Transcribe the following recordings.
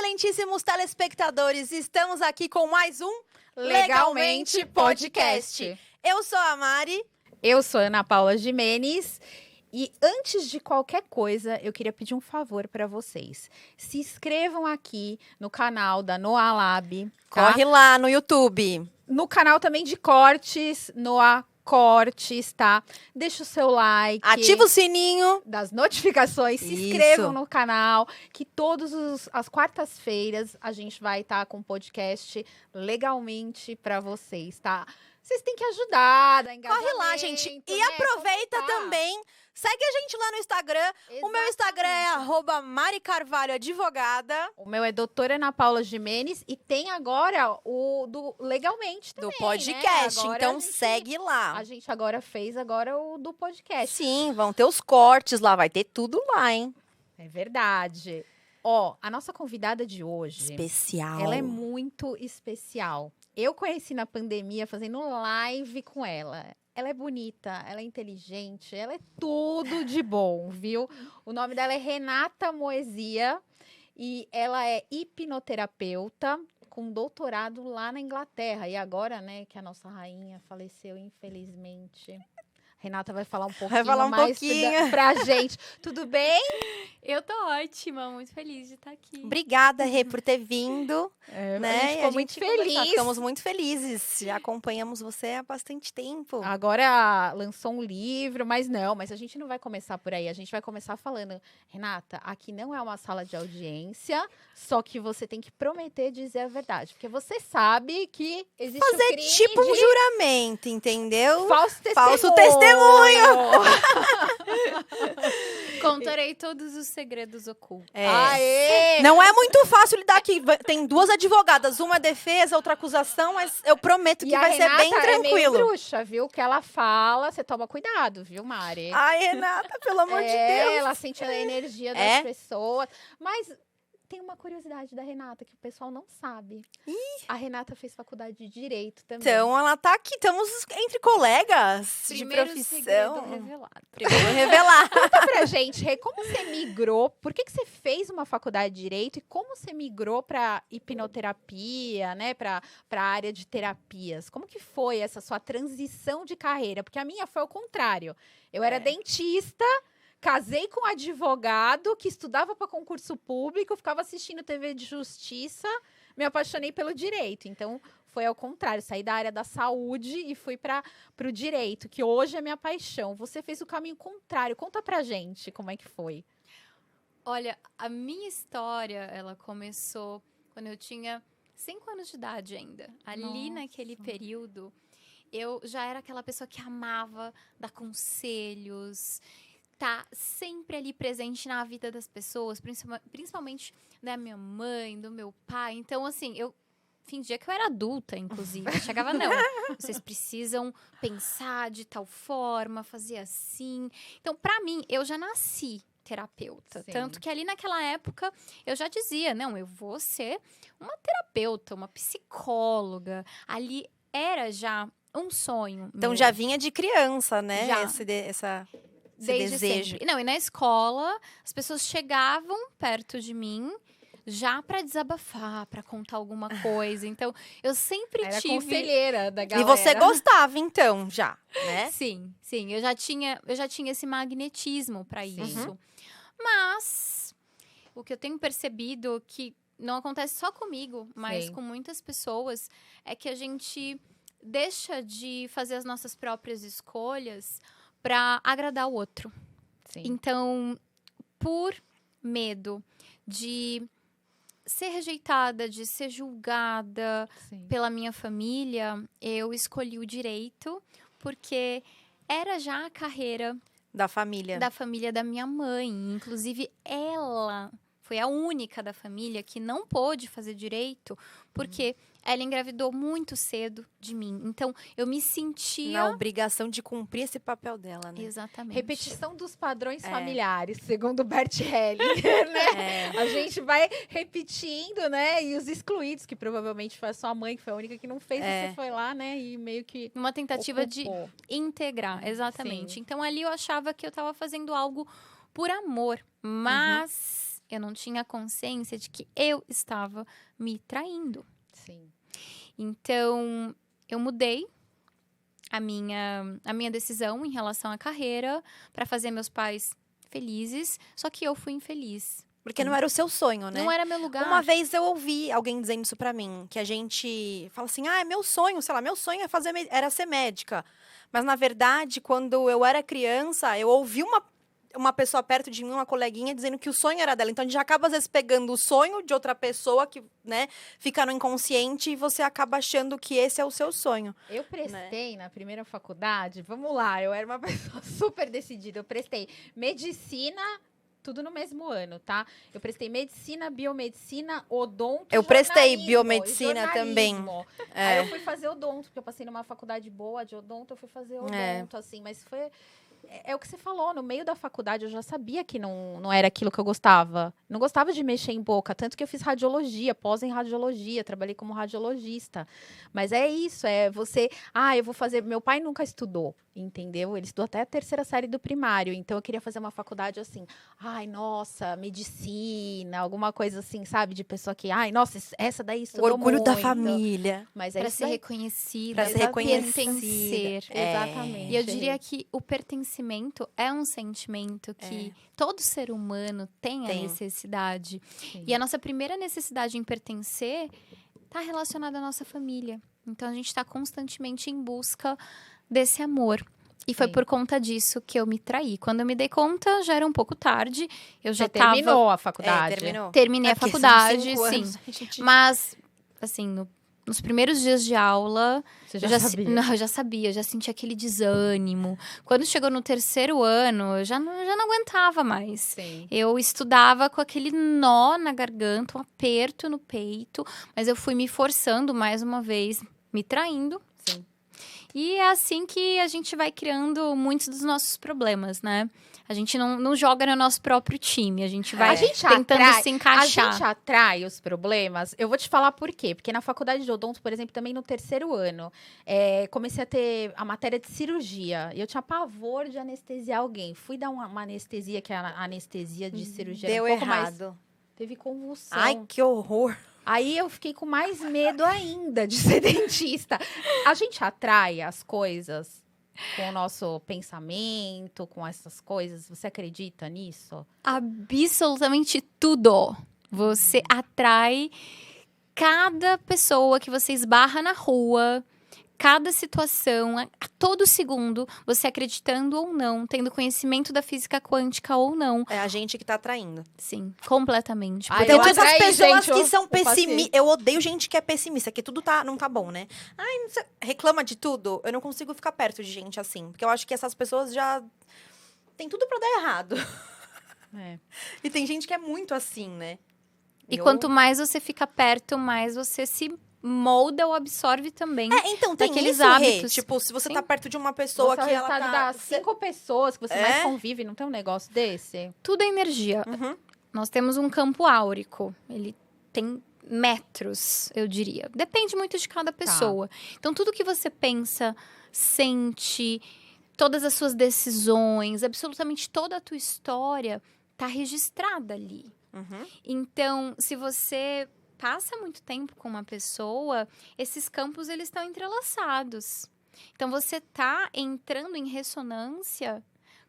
excelentíssimos telespectadores, estamos aqui com mais um Legalmente Podcast. Eu sou a Mari. Eu sou a Ana Paula Gimenez. E antes de qualquer coisa, eu queria pedir um favor para vocês. Se inscrevam aqui no canal da Noa Lab. Tá? Corre lá no YouTube. No canal também de cortes, Noa Cortes, tá? Deixa o seu like. Ativa o sininho Das notificações, se inscrevam no canal, que todas as quartas-feiras a gente vai estar com um podcast legalmente para vocês, tá? Vocês têm que ajudar, dar engajamento. Corre lá, gente. E né? aproveita também, segue a gente lá no Instagram. Exatamente. O meu Instagram é @maricarvalhoadvogada. O meu é doutora Ana Paula Gimenez e tem agora o do Legalmente também, Do podcast, né? Agora então segue lá. A gente agora fez o do podcast. Sim, vão ter os cortes lá, vai ter tudo lá, hein? É verdade. Ó, a nossa convidada de hoje, Especial. ela é muito especial. Eu conheci na pandemia fazendo live com ela. Ela é bonita, ela é inteligente, ela é tudo de bom, viu? O nome dela é Renata Moesia e ela é hipnoterapeuta com doutorado lá na Inglaterra. E agora, né, que a nossa rainha faleceu, infelizmente. Renata vai falar um pouquinho mais pra gente. Tudo bem? Eu tô ótima, muito feliz de estar aqui. Obrigada, Rê, por ter vindo. A gente ficou muito feliz. Ficamos muito felizes. Já acompanhamos você há bastante tempo. Agora lançou um livro, mas a gente não vai começar por aí. A gente vai começar falando, Renata, aqui não é uma sala de audiência, só que você tem que prometer dizer a verdade. Porque você sabe que existe Fazer o crime tipo um de juramento, entendeu? falso Falso testemunho. Contarei todos os segredos ocultos. Aê! Não é muito fácil lidar aqui. Tem duas advogadas, uma defesa, outra acusação, mas eu prometo que E a vai ser bem Renata é meio tranquilo. bruxa, viu? O que ela fala, você toma cuidado, viu, Mari? Ai, Renata, pelo amor de Deus. Ela sente a energia das pessoas. Mas tem uma curiosidade da Renata que o pessoal não sabe. A Renata fez faculdade de Direito também. Então, ela tá aqui, estamos entre colegas Primeiro de profissão. segredo revelado. Primeiro revelar. Conta pra gente, Rê, como você migrou? Por que você fez uma faculdade de Direito? E como você migrou pra hipnoterapia, né? Pra área de terapias? Como que foi essa sua transição de carreira? Porque a minha foi ao contrário. Eu era dentista. Casei com um advogado que estudava para concurso público, ficava assistindo TV de justiça, me apaixonei pelo direito. Então, foi ao contrário, saí da área da saúde e fui para o direito, que hoje é minha paixão. Você fez o caminho contrário. Conta pra gente como é que foi. Olha, a minha história, ela começou quando eu tinha 5 anos de idade ainda. Ali naquele período, eu já era aquela pessoa que amava dar conselhos, tá sempre ali presente na vida das pessoas, principalmente da minha mãe, do meu pai. Então, assim, eu fingia que eu era adulta, inclusive. Chegava, não, vocês precisam pensar de tal forma, fazer assim. Então, pra mim, eu já nasci terapeuta. Sim. Tanto que ali naquela época, eu já dizia, não, eu vou ser uma terapeuta, uma psicóloga. Ali era já um sonho. Então, meu. já vinha de criança, né? Já. Esse Desde desejo. sempre. Não, e na escola, as pessoas chegavam perto de mim já para desabafar, para contar alguma coisa. Então, eu sempre Era tive... conselheira da E galera. você gostava, então, já, né? Sim, eu já tinha esse magnetismo para isso. Mas o que eu tenho percebido que não acontece só comigo, mas Sim. com muitas pessoas, é que a gente deixa de fazer as nossas próprias escolhas para agradar o outro. Sim. Então, por medo de ser rejeitada, de ser julgada Sim. pela minha família, eu escolhi o direito, porque era já a carreira Da família. da família da minha mãe. Inclusive, ela foi a única da família que não pôde fazer direito, porque ela engravidou muito cedo de mim. Então, eu me sentia... Na obrigação de cumprir esse papel dela, né? Exatamente. Repetição dos padrões familiares, segundo Bert Hellinger, né? A gente vai repetindo, né? E os excluídos, que provavelmente foi a sua mãe, que foi a única que não fez, você foi lá, né? E meio que Uma tentativa de ocupou. integrar, exatamente. Sim. Então, ali eu achava que eu estava fazendo algo por amor, mas Eu não tinha consciência de que eu estava me traindo. Sim. Então, eu mudei a minha decisão em relação à carreira para fazer meus pais felizes, só que eu fui infeliz. Porque não era o seu sonho, né? Não era meu lugar. Uma vez eu ouvi alguém dizendo isso pra mim, que a gente fala assim, é meu sonho, sei lá, meu sonho era ser médica. Mas, na verdade, quando eu era criança, eu ouvi uma pessoa perto de mim, uma coleguinha, dizendo que o sonho era dela. Então, a gente acaba, às vezes, pegando o sonho de outra pessoa que, né, fica no inconsciente e você acaba achando que esse é o seu sonho. Eu prestei na primeira faculdade, vamos lá, eu era uma pessoa super decidida. Eu prestei medicina, tudo no mesmo ano, tá? Eu prestei medicina, biomedicina, odonto, Eu prestei jornalismo, biomedicina também. Aí eu fui fazer odonto, porque eu passei numa faculdade boa de odonto, eu fui fazer odonto, assim, mas foi... É o que você falou, no meio da faculdade eu já sabia que não era aquilo que eu gostava. Não gostava de mexer em boca, tanto que eu fiz radiologia, pós em radiologia, trabalhei como radiologista. Mas é isso, é você... eu vou fazer... Meu pai nunca estudou, entendeu? Ele estudou até a 3ª série do primário, então eu queria fazer uma faculdade assim, nossa, medicina, alguma coisa assim, sabe? De pessoa que, nossa, essa daí O estudou orgulho da muito. família. Mas é Para isso ser daí. reconhecida, Pra ser reconhecida. pertencer. Exatamente. E eu diria que o pertencimento é um sentimento que todo ser humano tem a necessidade. Sim. E a nossa primeira necessidade em pertencer está relacionada à nossa família. Então, a gente está constantemente em busca desse amor. E foi Sim. por conta disso que eu me traí. Quando eu me dei conta, já era um pouco tarde. Eu já Você terminou a faculdade? Terminou. terminei a Porque são faculdade, 5 sim. anos, a gente- Mas, assim, nos primeiros dias de aula, Você eu já sabia? eu já sabia, eu já senti aquele desânimo. Quando chegou no 3º ano, eu já não aguentava mais. Sim. Eu estudava com aquele nó na garganta, um aperto no peito, mas eu fui me forçando mais uma vez, me traindo. Sim. E é assim que a gente vai criando muitos dos nossos problemas, né? A gente não joga no nosso próprio time, a gente vai A gente tentando atrai- se encaixar. A gente atrai os problemas. Eu vou te falar por quê. Porque na faculdade de odonto, por exemplo, também no 3º ano, comecei a ter a matéria de cirurgia. E eu tinha pavor de anestesiar alguém. Fui dar uma anestesia, que é a anestesia de cirurgia. Deu um pouco mais... errado. Teve convulsão. Ai, que horror. Aí eu fiquei com mais medo ainda de ser dentista. A gente atrai as coisas com o nosso pensamento, com essas coisas. Você acredita nisso? Absolutamente tudo. Você atrai cada pessoa que você esbarra na rua, cada situação, a todo segundo, você acreditando ou não, tendo conhecimento da física quântica ou não. É a gente que tá atraindo. Sim, completamente. Ai, Porque Tem eu essas atraí, pessoas gente, que eu são passei. pessimistas. Eu odeio gente que é pessimista, que tudo não tá bom, né? Ai, não sei, reclama de tudo. Eu não consigo ficar perto de gente assim. Porque eu acho que essas pessoas já tem tudo pra dar errado. É. E tem gente que é muito assim, né? E quanto mais você fica perto, mais você se molda ou absorve também. Então, tem daqueles isso, Rê. hábitos. Tipo, se você Sim. tá perto de uma pessoa Você é o que ela resultado tá... das 5 pessoas que você mais É? convive, não tem um negócio desse? Tudo é energia. Uhum. Nós temos um campo áurico. Ele tem metros, eu diria. Depende muito de cada pessoa. Então, tudo que você pensa, sente, todas as suas decisões, absolutamente toda a tua história tá registrada ali. Uhum. Então, se você passa muito tempo com uma pessoa, esses campos eles estão entrelaçados. Então, você tá entrando em ressonância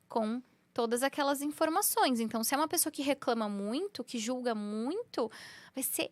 com todas aquelas informações. Então, se é uma pessoa que reclama muito, que julga muito, vai ser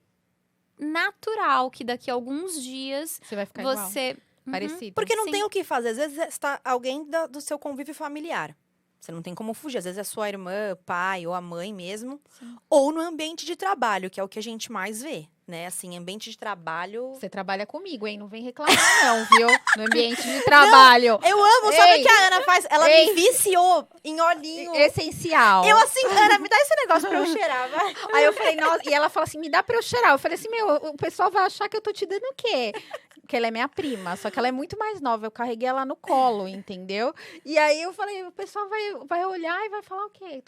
natural que daqui a alguns dias Você vai ficar igual. você... Uhum. Parecido. Porque não Sim. tem o que fazer. Às vezes está alguém do seu convívio familiar. Você não tem como fugir. Às vezes é sua irmã, pai ou a mãe mesmo. Sim. Ou no ambiente de trabalho, que é o que a gente mais vê, né? Assim, ambiente de trabalho... Você trabalha comigo, hein? Não vem reclamar, não, viu? No ambiente de trabalho. Eu amo, sabe Ei! o que a Ana faz? Ela Ei! me viciou em olhinho. Essencial. Eu assim, Ana, me dá esse negócio pra eu cheirar, vai. Aí eu falei, nossa, e ela fala assim, me dá pra eu cheirar. Eu falei assim, o pessoal vai achar que eu tô te dando o quê? Porque ela é minha prima, só que ela é muito mais nova. Eu carreguei ela no colo, entendeu? E aí eu falei, o pessoal vai olhar e vai falar o quê?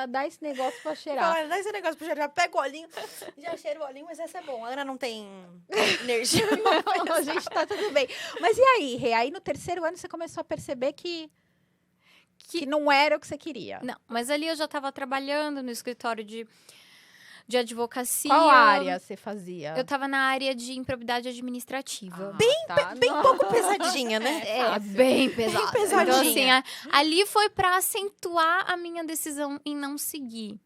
Dá esse negócio pra cheirar. Fala, dá esse negócio pra eu cheirar. Pega o olhinho, já cheiro o olhinho, mas esse é bom. A Ana não tem energia. A gente tá tudo bem. Mas e aí, Rê? Aí no 3º ano você começou a perceber que não era o que você queria. Não, mas ali eu já estava trabalhando no escritório de advocacia. Qual área você fazia? Eu tava na área de improbidade administrativa. Bem pouco pesadinha, né? É bem pesado. pesadinha. Então, assim, ali foi pra acentuar a minha decisão em não seguir.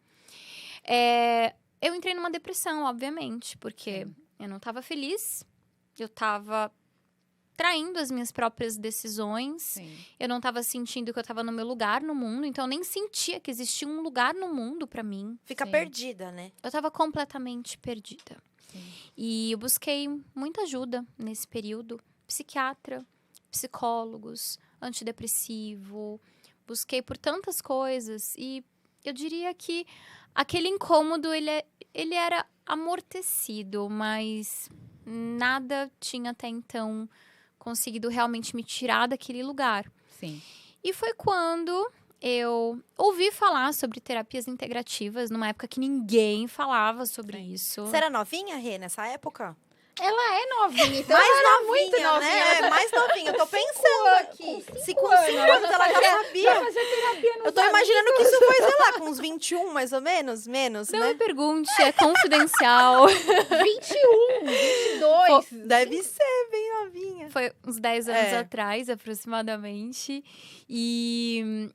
Eu entrei numa depressão, obviamente, porque eu não tava feliz, eu tava traindo as minhas próprias decisões, Sim. eu não tava sentindo que eu tava no meu lugar no mundo, então eu nem sentia que existia um lugar no mundo pra mim. Fica Sim. perdida, né? Eu tava completamente perdida. Sim. E eu busquei muita ajuda nesse período. Psiquiatra, psicólogos, antidepressivo. Busquei por tantas coisas. E eu diria que aquele incômodo, ele era amortecido. Mas nada tinha até então conseguido realmente me tirar daquele lugar. Sim. E foi quando eu ouvi falar sobre terapias integrativas, numa época que ninguém falava sobre isso. Você era novinha, Rê, nessa época? Ela é novinha, então Mais ela era novinha, muito novinha. né? Ela Mais novinha. Eu tô pensando aqui. com Se com 5 anos, anos ela já sabia. Vai fazer terapia nos Eu tô imaginando que isso foi, sei lá, com uns 21, mais ou menos. Menos, Não né? me pergunte, é confidencial. 21, 22. Deve ser bem novinha. Foi uns 10 anos É. atrás, aproximadamente. E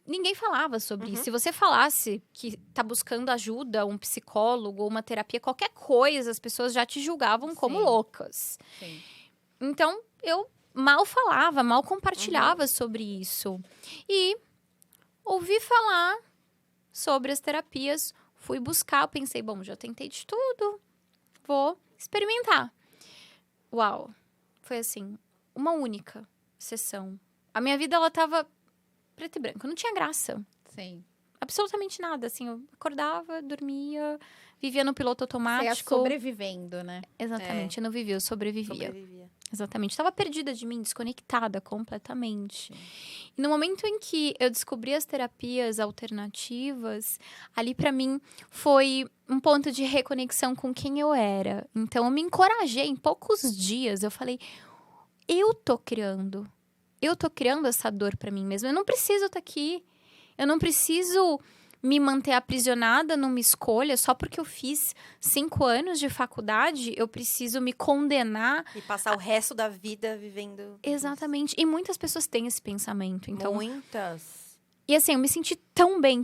ninguém falava sobre isso. Se você falasse que tá buscando ajuda, um psicólogo, uma terapia, qualquer coisa, as pessoas já te julgavam como Sim. loucas. Sim. Então, eu mal falava, mal compartilhava sobre isso. E ouvi falar sobre as terapias, fui buscar, pensei, bom, já tentei de tudo, vou experimentar. Uau, foi assim, uma única sessão. A minha vida, ela tava preto e branco, não tinha graça. Sim. Absolutamente nada, assim, eu acordava, dormia, vivia no piloto Você ia automático. sobrevivendo, né? Exatamente, eu não vivia, eu sobrevivia. Sobrevivia. Exatamente. Estava perdida de mim, desconectada completamente. E no momento em que eu descobri as terapias alternativas, ali para mim foi um ponto de reconexão com quem eu era. Então eu me encorajei em poucos dias. Eu falei, eu tô criando essa dor para mim mesma. Eu não preciso estar aqui. Eu não preciso me manter aprisionada numa escolha só porque eu fiz 5 anos de faculdade, eu preciso me condenar. E passar o resto da vida vivendo. Exatamente. E muitas pessoas têm esse pensamento. Então, Muitas. e assim, eu me senti tão bem,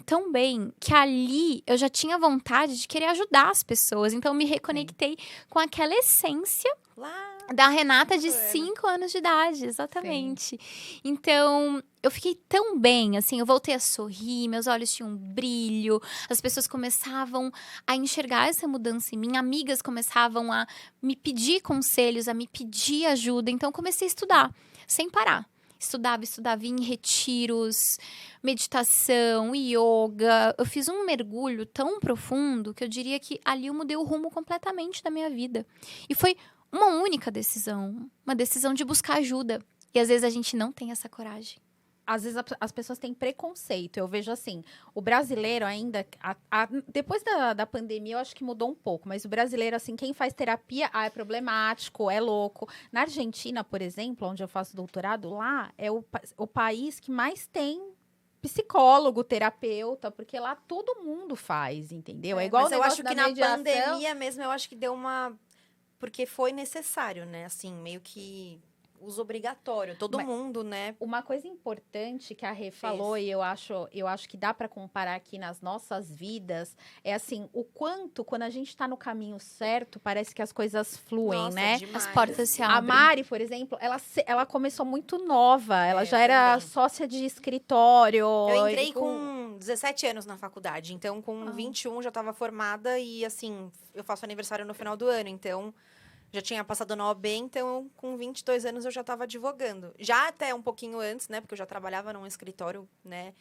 que ali eu já tinha vontade de querer ajudar as pessoas. Então, eu me reconectei com aquela essência Lá. da Renata de 5 5 anos de idade, exatamente. Então, eu fiquei tão bem, assim, eu voltei a sorrir, meus olhos tinham um brilho, as pessoas começavam a enxergar essa mudança em mim, amigas começavam a me pedir conselhos, a me pedir ajuda, então eu comecei a estudar, sem parar. Estudava em retiros, meditação, yoga. Eu fiz um mergulho tão profundo que eu diria que ali eu mudei o rumo completamente da minha vida. E foi uma única decisão, uma decisão de buscar ajuda. E às vezes a gente não tem essa coragem. Às vezes as pessoas têm preconceito. Eu vejo assim, o brasileiro ainda... depois da pandemia, eu acho que mudou um pouco. Mas o brasileiro, assim, quem faz terapia, é problemático, é louco. Na Argentina, por exemplo, onde eu faço doutorado, lá é o país que mais tem psicólogo, terapeuta, porque lá todo mundo faz, entendeu? É igual Mas o eu negócio acho da que na mediação. pandemia mesmo, eu acho que deu uma... Porque foi necessário, né? Assim, meio que uso obrigatório. Todo mundo, né? Uma coisa importante que a Rê falou, e eu acho que dá para comparar aqui nas nossas vidas, é assim, o quanto, quando a gente tá no caminho certo, parece que as coisas fluem, Nossa, né? demais. As portas se A abrem. Mari, por exemplo, ela começou muito nova, ela já era também. sócia de escritório. Eu entrei e com 17 anos na faculdade, então com 21 já estava formada e, assim, eu faço aniversário no final do ano, então já tinha passado na OAB, então com 22 anos eu já estava advogando. Já até um pouquinho antes, né, porque eu já trabalhava num escritório, né,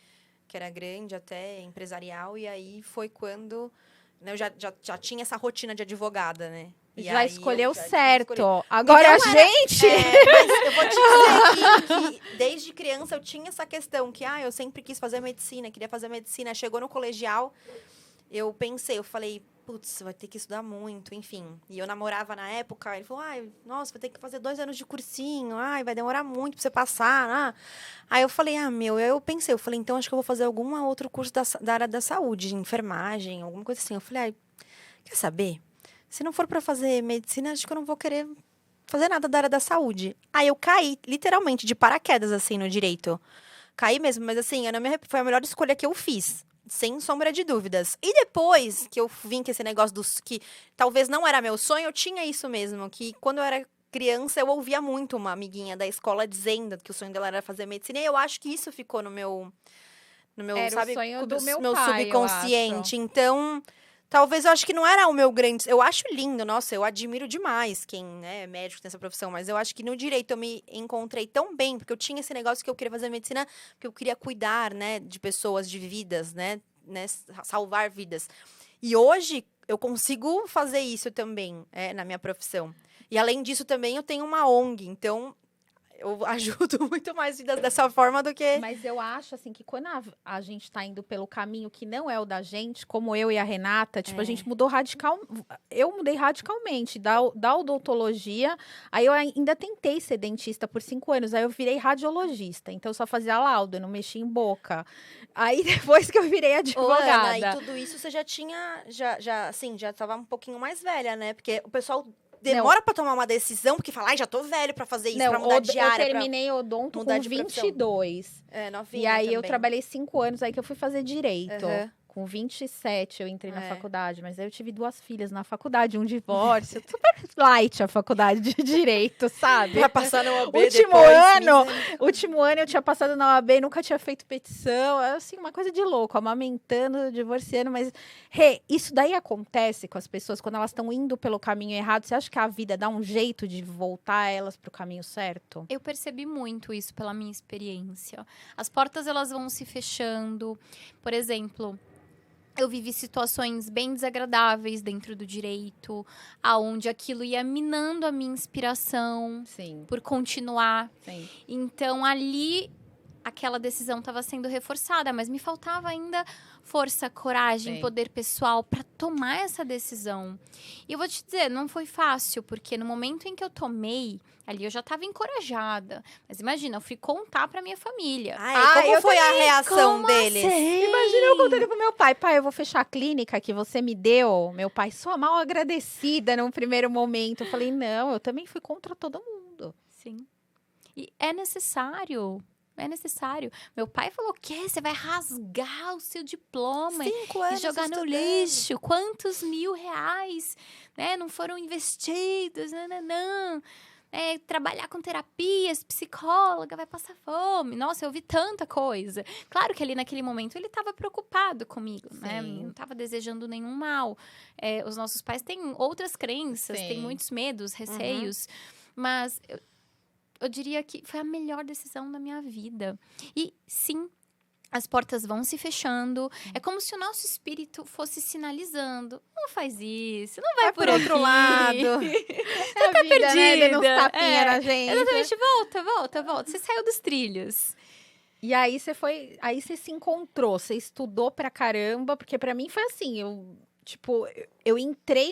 que era grande, até empresarial, e aí foi quando, né, eu já tinha essa rotina de advogada, né. E já aí escolheu eu já tinha certo. escolhido. Agora a Não era- gente... Mas eu vou te dizer que desde criança eu tinha essa questão que, eu sempre quis fazer medicina, queria fazer medicina. Chegou no colegial, eu falei, putz, vai ter que estudar muito, enfim. E eu namorava na época, ele falou, nossa, vai ter que fazer 2 anos de cursinho, vai demorar muito pra você passar. Aí eu falei, eu falei, então acho que eu vou fazer algum outro curso da área da saúde, de enfermagem, alguma coisa assim. Eu falei, quer saber? Se não for pra fazer medicina, acho que eu não vou querer fazer nada da área da saúde. Aí eu caí, literalmente, de paraquedas, assim, no direito. Caí mesmo, mas assim, foi a melhor escolha que eu fiz. Sem sombra de dúvidas. E depois que eu vim com esse negócio dos que talvez não era meu sonho, eu tinha isso mesmo. Que quando eu era criança, eu ouvia muito uma amiguinha da escola dizendo que o sonho dela era fazer medicina. E eu acho que isso ficou no meu Era sabe, o sonho do meu pai, eu subconsciente. acho. Então, talvez eu acho que não era o meu grande. Eu acho lindo, nossa, eu admiro demais quem é médico tem essa profissão, mas eu acho que no direito eu me encontrei tão bem, porque eu tinha esse negócio que eu queria fazer medicina, porque eu queria cuidar, né, de pessoas, de vidas, né, salvar vidas. E hoje eu consigo fazer isso também, na minha profissão. E além disso também eu tenho uma ONG, então eu ajudo muito mais vidas dessa forma do que... Mas eu acho, assim, que quando a gente tá indo pelo caminho que não é o da gente, como eu e a Renata, tipo, a gente mudou eu mudei radicalmente da odontologia, aí eu ainda tentei ser dentista por 5 anos, aí eu virei radiologista, então eu só fazia laudo, eu não mexia em boca. Aí depois que eu virei Ô, advogada... Ana, e tudo isso você já tinha, assim, já tava um pouquinho mais velha, né? Porque o pessoal demora pra tomar uma decisão, porque fala, ai, já tô velho pra fazer isso, pra mudar de área. Eu terminei odonto mudar com de profissão. 22. Novinha E aí eu também. trabalhei 5 anos, aí que eu fui fazer direito. Aham. Com 27 eu entrei na faculdade, mas aí eu tive 2 filhas na faculdade, um divórcio. Super light a faculdade de direito, sabe? Vai passar no OAB Último ano eu tinha passado na OAB, nunca tinha feito petição. Assim, uma coisa de louco, amamentando, divorciando. Mas, isso daí acontece com as pessoas quando elas estão indo pelo caminho errado. Você acha que a vida dá um jeito de voltar elas pro caminho certo? Eu percebi muito isso pela minha experiência. As portas, elas vão se fechando. Por exemplo, eu vivi situações bem desagradáveis dentro do direito, aonde aquilo ia minando a minha inspiração por continuar. Sim. Então, ali, aquela decisão estava sendo reforçada, mas me faltava ainda força, coragem, poder pessoal para tomar essa decisão. E eu vou te dizer, não foi fácil, porque no momento em que eu tomei, ali eu já estava encorajada. Mas imagina, eu fui contar para minha família. Como foi a reação deles? Assim? Imagina eu contando pro meu pai, eu vou fechar a clínica que você me deu. Meu pai, sua mal agradecida num primeiro momento. Eu falei, não, eu também fui contra todo mundo. Sim. E é necessário. É necessário. Meu pai falou, você vai rasgar o seu diploma 5 anos e jogar no lixo. Quantos R$1.000, né, não foram investidos? Não. Trabalhar com terapias, psicóloga, vai passar fome. Nossa, eu ouvi tanta coisa. Claro que ali naquele momento ele estava preocupado comigo, né? Não estava desejando nenhum mal. Os nossos pais têm outras crenças, têm muitos medos, receios. Mas eu diria que foi a melhor decisão da minha vida. E sim, as portas vão se fechando. É como se o nosso espírito fosse sinalizando. Não faz isso, não vai por outro lado. Você tá perdida. Né? Ele não tapinha na gente. Exatamente, volta. Você saiu dos trilhos. E aí você se encontrou, você estudou pra caramba, porque pra mim foi assim, eu entrei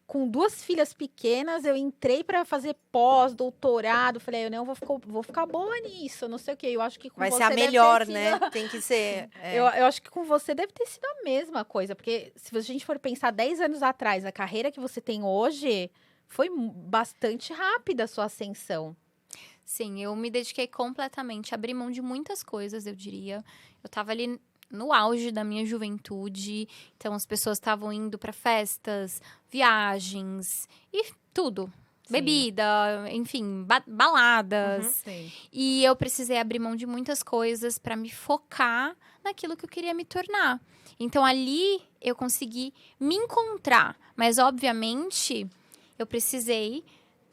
com 2 filhas pequenas, eu entrei pra fazer pós-doutorado. Falei, eu não vou ficar boa nisso, não sei o quê. Eu acho que com vai você ser a melhor, né? Tem que ser. Eu acho que com você deve ter sido a mesma coisa. Porque se a gente for pensar 10 anos atrás, a carreira que você tem hoje foi bastante rápida a sua ascensão. Sim, eu me dediquei completamente. Abri mão de muitas coisas, eu diria. Eu tava ali no auge da minha juventude. Então, as pessoas estavam indo para festas, viagens e tudo. Sim. Bebida, enfim, baladas. E eu precisei abrir mão de muitas coisas para me focar naquilo que eu queria me tornar. Então, ali eu consegui me encontrar. Mas, obviamente, eu precisei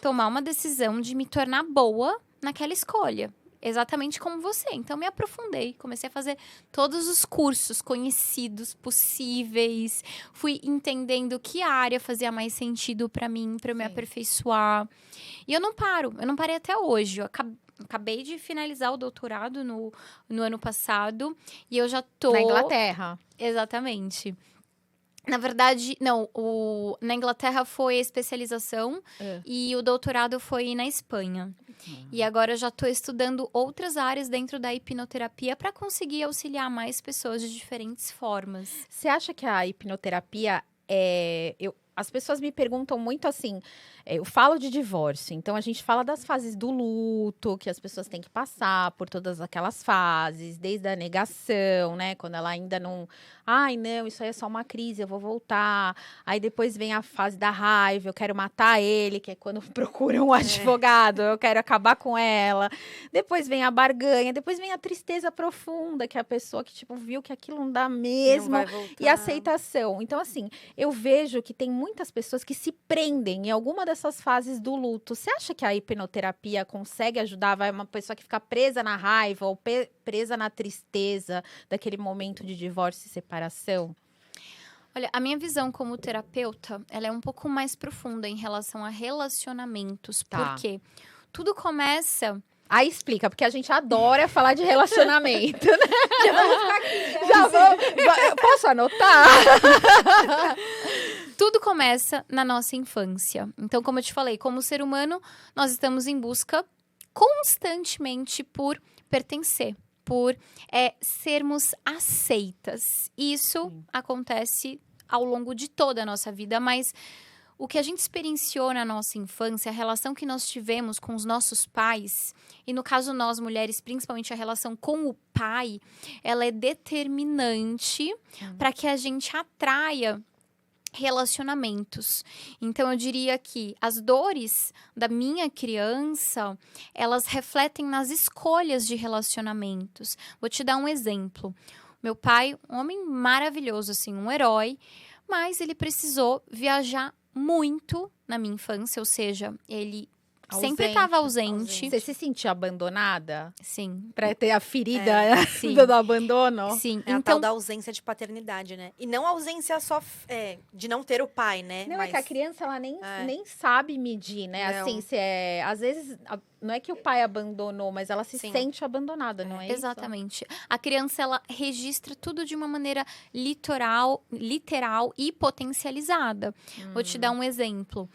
tomar uma decisão de me tornar boa naquela escolha. Exatamente como você. Então, me aprofundei. Comecei a fazer todos os cursos conhecidos, possíveis. Fui entendendo que área fazia mais sentido para mim, para eu me aperfeiçoar. E eu não paro. Eu não parei até hoje. Eu acabei de finalizar o doutorado no ano passado. E eu já tô... Na Inglaterra. Exatamente. Na verdade, não. Na Inglaterra foi a especialização e o doutorado foi na Espanha. E agora eu já estou estudando outras áreas dentro da hipnoterapia para conseguir auxiliar mais pessoas de diferentes formas. Você acha que a hipnoterapia as pessoas me perguntam muito assim, eu falo de divórcio, então a gente fala das fases do luto, que as pessoas têm que passar por todas aquelas fases, desde a negação, né? Quando ela ainda não... Ai, não, isso aí é só uma crise, eu vou voltar. Aí depois vem a fase da raiva, eu quero matar ele, que é quando procuram um advogado, eu quero acabar com ela. Depois vem a barganha, depois vem a tristeza profunda, que é a pessoa que, tipo, viu que aquilo não dá mesmo. Não vai voltar. E a aceitação. Então, assim, eu vejo que tem muitas pessoas que se prendem em alguma dessas fases do luto. Você acha que a hipnoterapia consegue ajudar? Vai uma pessoa que fica presa na raiva ou presa na tristeza daquele momento de divórcio e separação? Olha, a minha visão como terapeuta, ela é um pouco mais profunda em relação a relacionamentos. Tá. Porque tudo começa... Aí explica, porque a gente adora falar de relacionamento, né? Já vamos ficar aqui. Já vou. Posso anotar? Tudo começa na nossa infância. Então, como eu te falei, como ser humano, nós estamos em busca constantemente por pertencer, por sermos aceitas. Isso acontece ao longo de toda a nossa vida, mas o que a gente experienciou na nossa infância, a relação que nós tivemos com os nossos pais, e no caso nós mulheres, principalmente a relação com o pai, ela é determinante para que a gente atraia relacionamentos. Então, eu diria que as dores da minha criança, elas refletem nas escolhas de relacionamentos. Vou te dar um exemplo. Meu pai, um homem maravilhoso, assim, um herói, mas ele precisou viajar muito na minha infância, ou seja, ele sempre estava ausente. Você se sentiu abandonada? Sim. Pra ter a ferida sim. do abandono? Sim. É a Então, tal da ausência de paternidade, né? E não a ausência só de não ter o pai, né? Não, Mas é que a criança, ela nem sabe medir, né? Não. Assim, às vezes, não é que o pai abandonou, mas ela se Sim. sente abandonada, não é isso? exatamente. A criança, ela registra tudo de uma maneira literal e potencializada. Vou te dar um exemplo.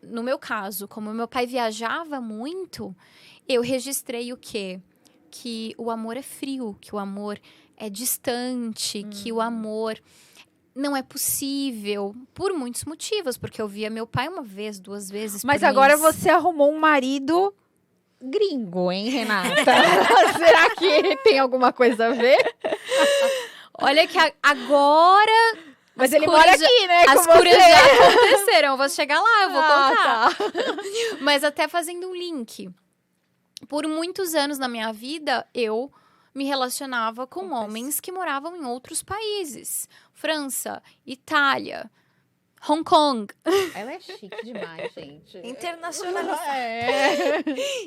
No meu caso, como meu pai viajava muito, eu registrei o quê? Que o amor é frio, que o amor é distante, que o amor não é possível, por muitos motivos, porque eu via meu pai uma vez, 2 vezes Mas por agora mês. você arrumou um marido gringo, hein, Renata? Será que tem alguma coisa a ver? Olha que agora... Mas as ele curas mora já- aqui, né? As com curas você. já aconteceram, eu vou chegar lá, eu vou contar. Tá. Mas até fazendo um link. Por muitos anos na minha vida, eu me relacionava com homens que moravam em outros países. França, Itália, Hong Kong. Ela é chique demais, gente. internacionalizar.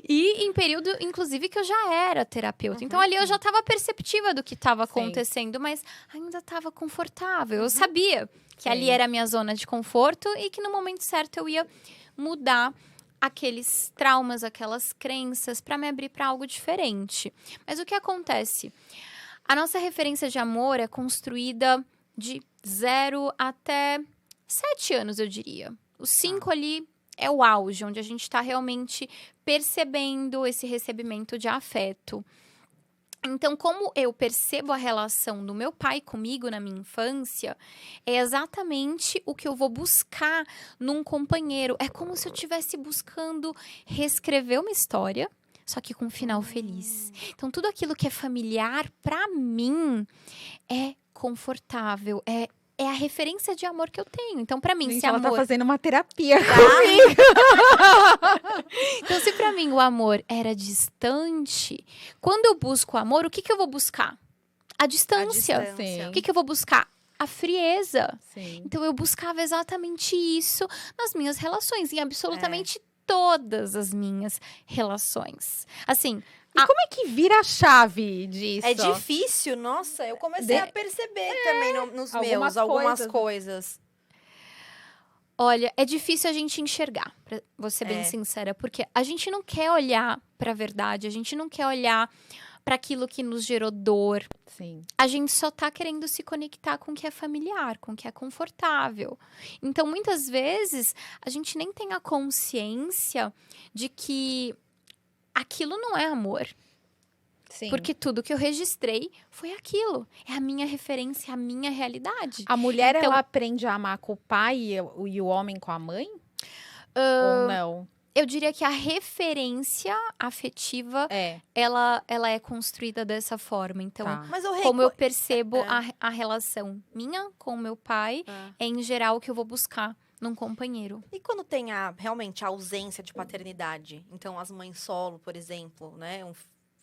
E em período, inclusive, que eu já era terapeuta. Então, ali eu já estava perceptiva do que estava Sim. acontecendo, mas ainda estava confortável. Eu sabia que ali Sim. era a minha zona de conforto e que no momento certo eu ia mudar aqueles traumas, aquelas crenças, para me abrir para algo diferente. Mas o que acontece? A nossa referência de amor é construída de 0 até 7 anos, eu diria. Os 5 ali é o auge, onde a gente está realmente percebendo esse recebimento de afeto. Então, como eu percebo a relação do meu pai comigo na minha infância, é exatamente o que eu vou buscar num companheiro. É como se eu estivesse buscando reescrever uma história, só que com um final feliz. Então, tudo aquilo que é familiar, pra mim, é confortável, é a referência de amor que eu tenho. Então, pra mim, Gente, se ela amor... tá fazendo uma terapia comigo. Então, se pra mim o amor era distante, quando eu busco o amor, o que eu vou buscar? A distância. Sim. O que eu vou buscar? A frieza. Sim. Então, eu buscava exatamente isso nas minhas relações, em absolutamente todas as minhas relações. Assim, E como é que vira a chave disso? É difícil, nossa, eu comecei a perceber também nos meus algumas coisas. olha, é difícil a gente enxergar, pra vou ser bem sincera, porque a gente não quer olhar pra verdade, a gente não quer olhar para aquilo que nos gerou dor. Sim. A gente só tá querendo se conectar com o que é familiar, com o que é confortável. Então, muitas vezes, a gente nem tem a consciência de que aquilo não é amor. Sim. Porque tudo que eu registrei foi aquilo. É a minha referência, a minha realidade. A mulher, Então- ela aprende a amar com o pai e o homem com a mãe? Ou não? Eu diria que a referência afetiva, ela é construída dessa forma. Então, Tá. Mas o como eu percebo É. a relação minha com o meu pai, é em geral o que eu vou buscar num companheiro. E quando tem realmente a ausência de paternidade? Então, as mães solo, por exemplo, né?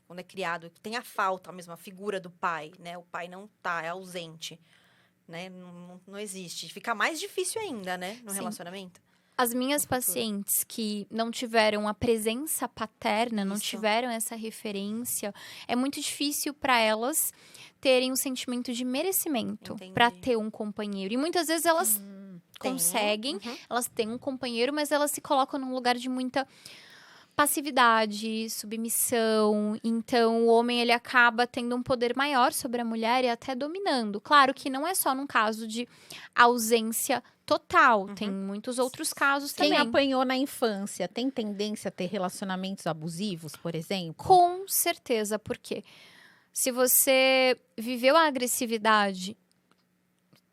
Quando é criado, tem a falta, a mesma figura do pai, né? O pai não tá, é ausente, né? Não existe. Fica mais difícil ainda, né? No Sim. relacionamento. As minhas futuro. pacientes que não tiveram a presença paterna, não Isso. tiveram essa referência, é muito difícil para elas terem um sentimento de merecimento Entendi. para ter um companheiro. E muitas vezes elas Tem. conseguem, Uhum. elas têm um companheiro, mas elas se colocam num lugar de muita passividade, submissão. Então, o homem ele acaba tendo um poder maior sobre a mulher e até dominando. Claro que não é só num caso de ausência total, tem muitos outros casos Quem também. apanhou na infância tem tendência a ter relacionamentos abusivos, por exemplo? Com certeza, porque se você viveu a agressividade,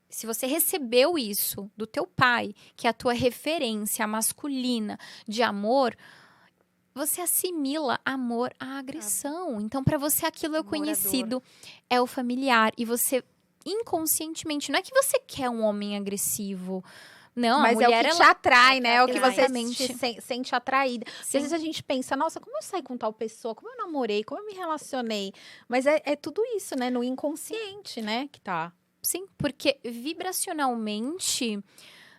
se você recebeu isso do teu pai, que é a tua referência masculina de amor, você assimila amor à agressão. Então, para você, aquilo é o Amor é conhecido, é o familiar. E você, inconscientemente, não é que você quer um homem agressivo. Não, Mas a mulher, é o que te atrai, né? É o que você Exatamente. se sente atraída. Às Sim. vezes a gente pensa, nossa, como eu saí com tal pessoa? Como eu namorei? Como eu me relacionei? Mas é tudo isso, né? No inconsciente, né? Que tá. Sim, porque vibracionalmente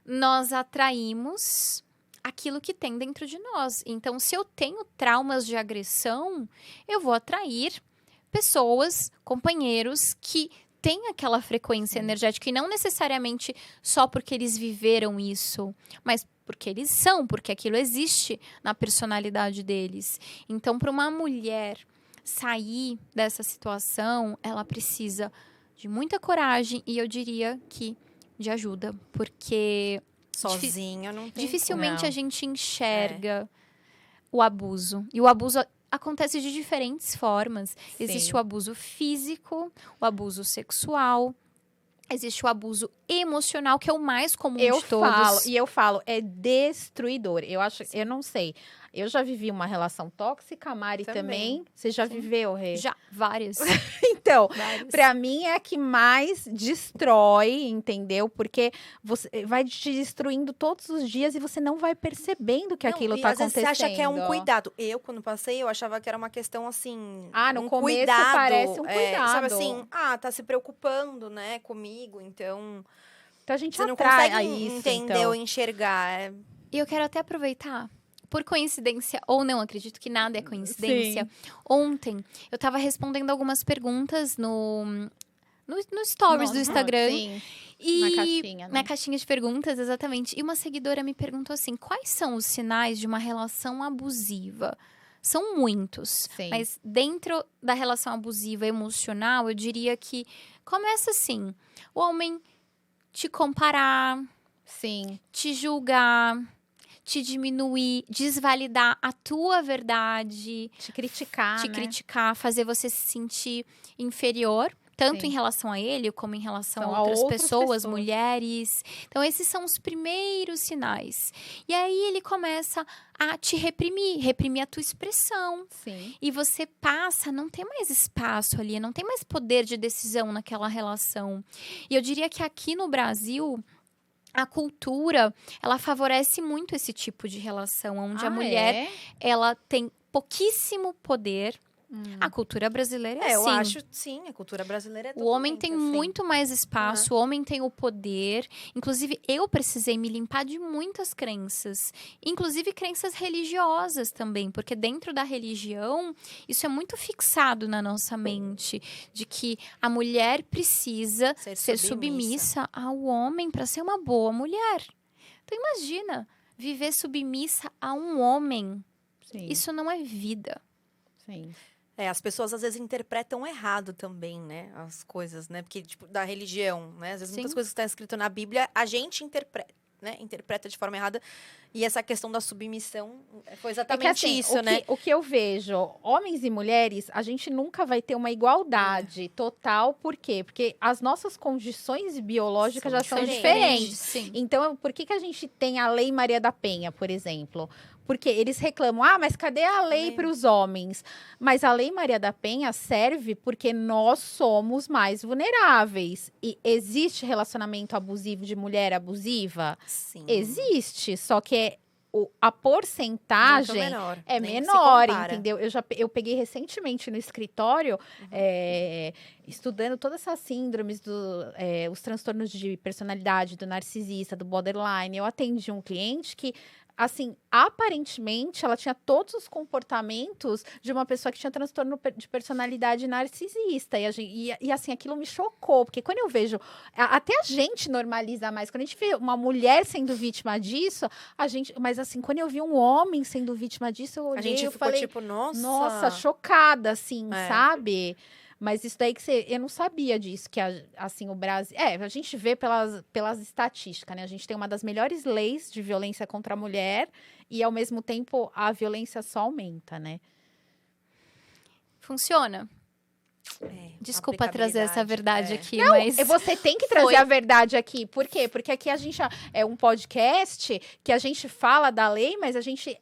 nós atraímos aquilo que tem dentro de nós. Então, se eu tenho traumas de agressão, eu vou atrair pessoas, companheiros que têm aquela frequência energética e não necessariamente só porque eles viveram isso, mas porque eles são, porque aquilo existe na personalidade deles. Então, para uma mulher sair dessa situação, ela precisa de muita coragem e eu diria que de ajuda, porque Sozinho não tem dificilmente Não. a gente enxerga o abuso. E o abuso acontece de diferentes formas. Existe Sim. o abuso físico, o abuso sexual, existe o abuso emocional, que é o mais comum Eu de todos. falo, é destruidor. Eu não sei. Eu já vivi uma relação tóxica, a Mari Também. também. Você já Sim. viveu, Rê? Já, várias. Então, várias. pra mim é a que mais destrói, entendeu? Porque você vai te destruindo todos os dias e você não vai percebendo que Não, aquilo e tá às vezes acontecendo. você acha que é um cuidado. Eu, quando passei, eu achava que era uma questão assim. Ah, no um começo cuidado, parece um sabe cuidado. assim, tá se preocupando, né, comigo, então. Então a gente Você não atrai consegue a isso, entender então. ou enxergar. E eu quero até aproveitar, por coincidência ou não, acredito que nada é coincidência. Ontem, eu tava respondendo algumas perguntas no stories do Nossa, Instagram. sim. E Na caixinha, né? na caixinha de perguntas, exatamente. E uma seguidora me perguntou assim: quais são os sinais de uma relação abusiva? São muitos. Sim. Mas dentro da relação abusiva emocional, eu diria que começa assim: o homem te comparar, Sim. te julgar, te diminuir, desvalidar a tua verdade, Te criticar, te né? criticar, fazer você se sentir inferior, tanto Sim. em relação a ele como em relação São a a outras outras pessoas, pessoas. mulheres. Então, esses são os primeiros sinais. E aí ele começa a te reprimir a tua expressão. Sim. E você passa a não ter mais espaço ali, não tem mais poder de decisão naquela relação. E eu diria que aqui no Brasil, a cultura, ela favorece muito esse tipo de relação, onde a mulher, ela tem pouquíssimo poder. A cultura brasileira é assim. Eu acho, sim, a cultura brasileira é O homem totalmente tem assim. muito mais espaço, o homem tem o poder. Inclusive, eu precisei me limpar de muitas crenças. Inclusive, crenças religiosas também. Porque dentro da religião, isso é muito fixado na nossa mente. De que a mulher precisa ser submissa ao homem para ser uma boa mulher. Então, imagina, viver submissa a um homem. Sim. Isso não é vida. Sim. As pessoas às vezes interpretam errado também, né? As coisas, né? Porque, tipo, da religião, né? Às vezes Sim. muitas coisas que estão escritas na Bíblia, a gente interpreta. né, interpreta de forma errada. E essa questão da submissão foi É exatamente que, assim, isso, né? o que eu vejo, homens e mulheres, a gente nunca vai ter uma igualdade total. Por quê? Porque as nossas condições biológicas já são diferentes. Sim. Então, por que a gente tem a Lei Maria da Penha, por exemplo? Porque eles reclamam, mas cadê a lei para os homens? Mas a Lei Maria da Penha serve porque nós somos mais vulneráveis. E existe relacionamento abusivo de mulher abusiva? Sim. Existe, só que a porcentagem menor. é Nem se menor, compara. entendeu? Eu peguei recentemente no escritório, estudando todas essas síndromes, os transtornos de personalidade, do narcisista, do borderline. Eu atendi um cliente que, assim, aparentemente, ela tinha todos os comportamentos de uma pessoa que tinha transtorno de personalidade narcisista. E assim, aquilo me chocou, porque quando eu vejo, até a gente normaliza mais. Quando a gente vê uma mulher sendo vítima disso, mas assim, quando eu vi um homem sendo vítima disso, eu olhei, A gente eu ficou falei, tipo, nossa, chocada, assim, É. sabe? Mas isso daí eu não sabia disso, que assim, o Brasil... a gente vê pelas estatísticas, né? A gente tem uma das melhores leis de violência contra a mulher e, ao mesmo tempo, a violência só aumenta, né? Funciona. Desculpa trazer essa verdade aqui, Não, mas... você tem que trazer a verdade aqui. Por quê? Porque aqui a gente é um podcast que a gente fala da lei, mas a gente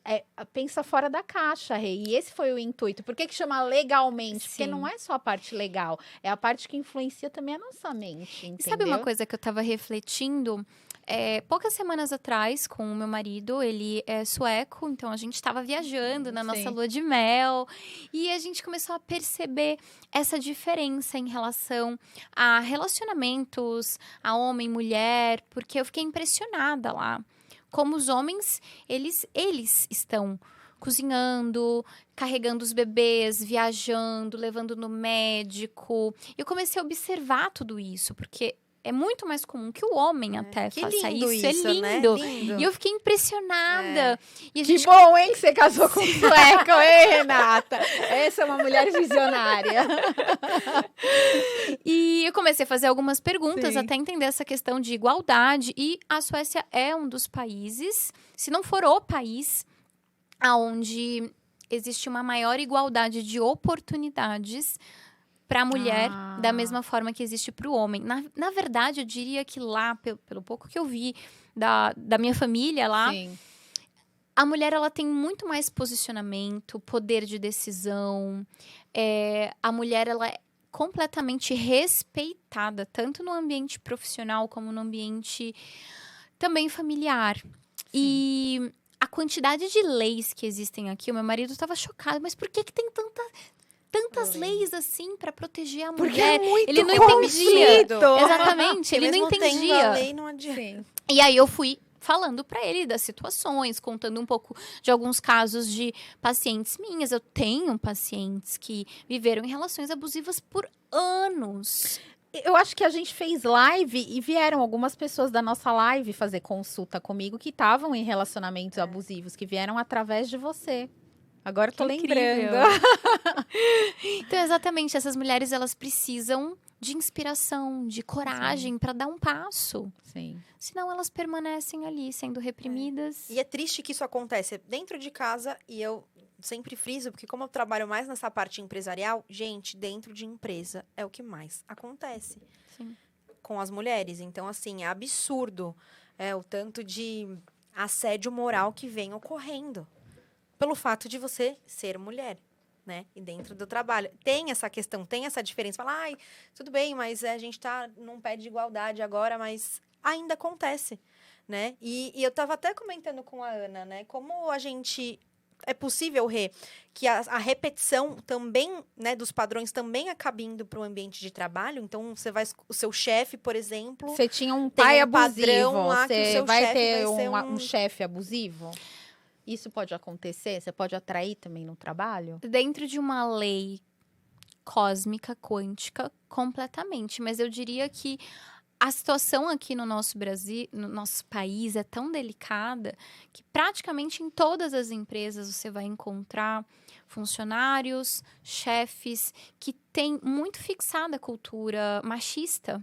pensa fora da caixa, Rei. E esse foi o intuito. Por que chama legalmente? Porque Sim. não é só a parte legal, é a parte que influencia também a nossa mente, entendeu? E sabe uma coisa que eu tava refletindo? Poucas semanas atrás, com o meu marido, ele é sueco, então a gente estava viajando na nossa lua de mel e a gente começou a perceber essa diferença em relação a relacionamentos, a homem e mulher, porque eu fiquei impressionada lá. Como os homens, eles estão cozinhando, carregando os bebês, viajando, levando no médico. Eu comecei a observar tudo isso, porque é muito mais comum que o homem até Que faça lindo isso. É lindo. né? Lindo. E eu fiquei impressionada. E a Que gente... bom, hein, que você casou com um sueco, hein, Renata? Essa é uma mulher visionária. E eu comecei a fazer algumas perguntas Sim. até entender essa questão de igualdade. E a Suécia é um dos países, se não for o país, onde existe uma maior igualdade de oportunidades para a mulher, da mesma forma que existe para o homem. Na verdade, eu diria que lá, pelo pouco que eu vi da minha família lá, Sim. a mulher ela tem muito mais posicionamento, poder de decisão. A mulher ela é completamente respeitada, tanto no ambiente profissional como no ambiente também familiar. E a quantidade de leis que existem aqui, o meu marido estava chocado, mas por que tem tantas leis assim para proteger a mulher? Porque é muito ele não conflito. entendia. Exatamente, ele não Mesmo tendo entendia. a lei, não adianta. Sim. E aí eu fui falando para ele das situações, contando um pouco de alguns casos de pacientes minhas. Eu tenho pacientes que viveram em relações abusivas por anos. Eu acho que a gente fez live e vieram algumas pessoas da nossa live fazer consulta comigo que estavam em relacionamentos abusivos, que vieram através de você. Agora eu tô lembrando. Então, exatamente, essas mulheres, elas precisam de inspiração, de coragem para dar um passo. Sim. Senão elas permanecem ali, sendo reprimidas. E é triste que isso acontece dentro de casa, e eu sempre friso, porque como eu trabalho mais nessa parte empresarial, gente, dentro de empresa é o que mais acontece. Sim. Com as mulheres. Então, assim, é absurdo o tanto de assédio moral que vem ocorrendo. Pelo fato de você ser mulher, né? E dentro do trabalho. Tem essa questão, tem essa diferença. Fala, ai, tudo bem, mas a gente tá num pé de igualdade agora, mas ainda acontece, né? E eu tava até comentando com a Ana, né? Como a gente... É possível, Rê, que a repetição também, né, dos padrões também acabe indo para o ambiente de trabalho. Então, você vai... O seu chefe, por exemplo... Você tinha um tem pai um abusivo, padrão lá que o você seu vai chefe ter vai ser um chefe abusivo? Isso pode acontecer? Você pode atrair também no trabalho? Dentro de uma lei cósmica, quântica, completamente. Mas eu diria que a situação aqui no nosso Brasil, no nosso país, é tão delicada que praticamente em todas as empresas você vai encontrar funcionários, chefes que têm muito fixada a cultura machista.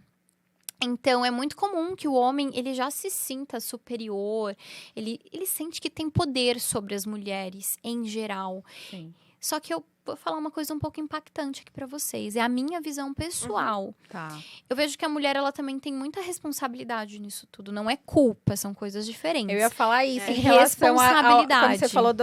Então, é muito comum que o homem, ele já se sinta superior, ele sente que tem poder sobre as mulheres, em geral. Sim. Só que eu vou falar uma coisa um pouco impactante aqui pra vocês. É a minha visão pessoal. Tá. Eu vejo que a mulher, ela também tem muita responsabilidade nisso tudo. Não é culpa, são coisas diferentes. Eu ia falar isso É. em relação a Responsabilidade. como você falou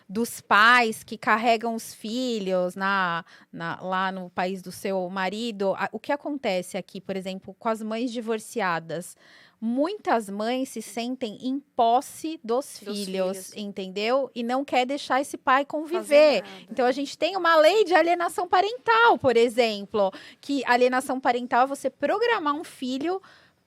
dos pais que carregam os filhos lá no país do seu marido. O que acontece aqui, por exemplo, com as mães divorciadas? Muitas mães se sentem em posse dos filhos, entendeu? E não quer deixar esse pai conviver. Então, a gente tem uma lei de alienação parental, por exemplo, que alienação parental é você programar um filho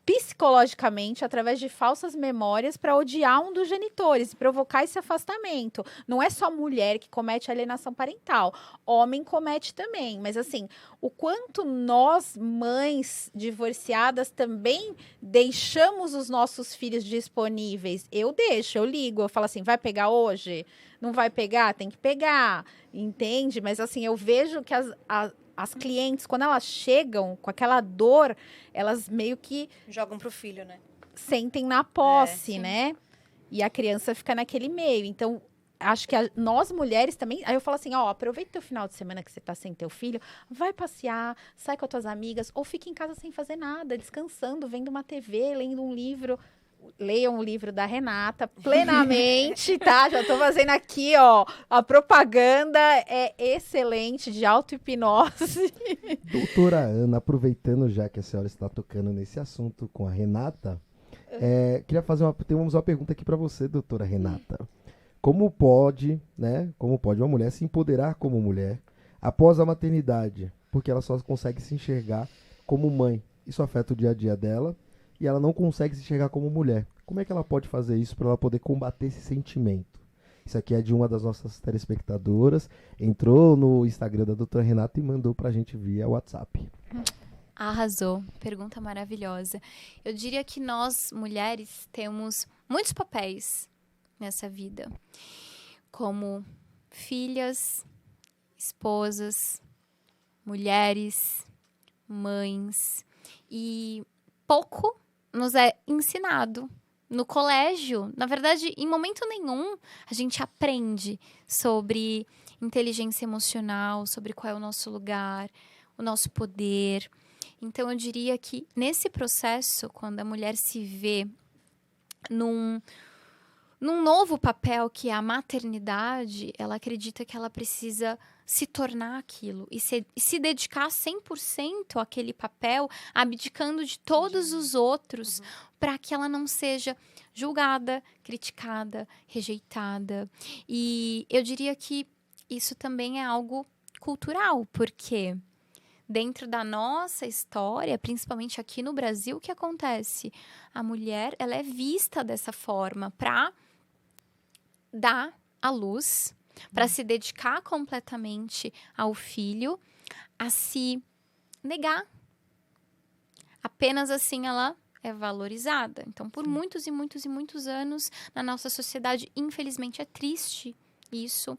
psicologicamente, através de falsas memórias, para odiar um dos genitores e provocar esse afastamento. Não é só mulher que comete alienação parental, homem comete também. Mas, assim, o quanto nós, mães divorciadas, também deixamos os nossos filhos disponíveis. Eu deixo, eu ligo, eu falo assim, vai pegar hoje? Não vai pegar? Tem que pegar, entende? Mas, assim, eu vejo que as clientes, quando elas chegam com aquela dor, elas meio que Jogam pro filho, né? sentem na posse, sim. né? E a criança fica naquele meio. Então, acho que nós mulheres também... Aí eu falo assim, ó, aproveita teu final de semana que você tá sem teu filho, vai passear, sai com as tuas amigas, ou fica em casa sem fazer nada, descansando, vendo uma TV, lendo um livro... Leiam o livro da Renata plenamente, tá? Já tô fazendo aqui, ó. A propaganda é excelente, de auto-hipnose. Doutora Ana, aproveitando já que a senhora está tocando nesse assunto com a Renata, queria temos uma pergunta aqui para você, doutora Renata. Como pode uma mulher se empoderar como mulher após a maternidade? Porque ela só consegue se enxergar como mãe. Isso afeta o dia a dia dela. E ela não consegue se enxergar como mulher. Como é que ela pode fazer isso para ela poder combater esse sentimento? Isso aqui é de uma das nossas telespectadoras. Entrou no Instagram da doutora Renata e mandou pra gente via WhatsApp. Arrasou. Pergunta maravilhosa. Eu diria que nós, mulheres, temos muitos papéis nessa vida. Como filhas, esposas, mulheres, mães. E pouco nos é ensinado no colégio. Na verdade, em momento nenhum, a gente aprende sobre inteligência emocional, sobre qual é o nosso lugar, o nosso poder. Então, eu diria que nesse processo, quando a mulher se vê num novo papel, que é a maternidade, ela acredita que ela precisa se tornar aquilo e se dedicar 100% àquele papel, abdicando de todos os outros, para que ela não seja julgada, criticada, rejeitada. E eu diria que isso também é algo cultural, porque dentro da nossa história, principalmente aqui no Brasil, o que acontece? A mulher, ela é vista dessa forma para dar à luz, para se dedicar completamente ao filho, a se negar. Apenas assim ela é valorizada. Então, por muitos e muitos e muitos anos, na nossa sociedade, infelizmente, é triste isso,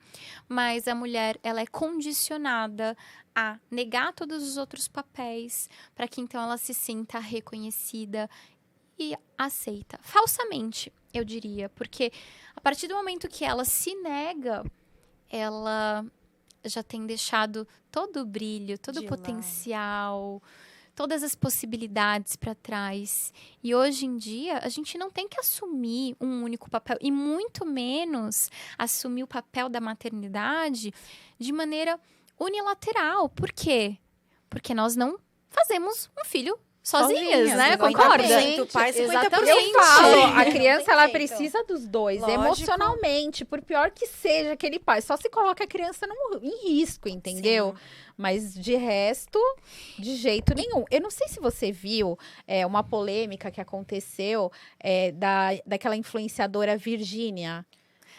mas a mulher, ela é condicionada a negar todos os outros papéis, para que então ela se sinta reconhecida e aceita. Falsamente, eu diria, porque a partir do momento que ela se nega, ela já tem deixado todo o brilho, todo o potencial, todas as possibilidades para trás. E hoje em dia, a gente não tem que assumir um único papel, e muito menos assumir o papel da maternidade de maneira unilateral. Por quê? Porque nós não fazemos um filho sozinhas, né? Concorda? 50%, o pai 50%. Eu falo, a Não criança tem ela jeito. precisa dos dois, Lógico. emocionalmente, por pior que seja aquele pai, só se coloca a criança em risco, entendeu? Sim. Mas de resto, de jeito nenhum. Eu não sei se você viu uma polêmica que aconteceu daquela influenciadora Virgínia.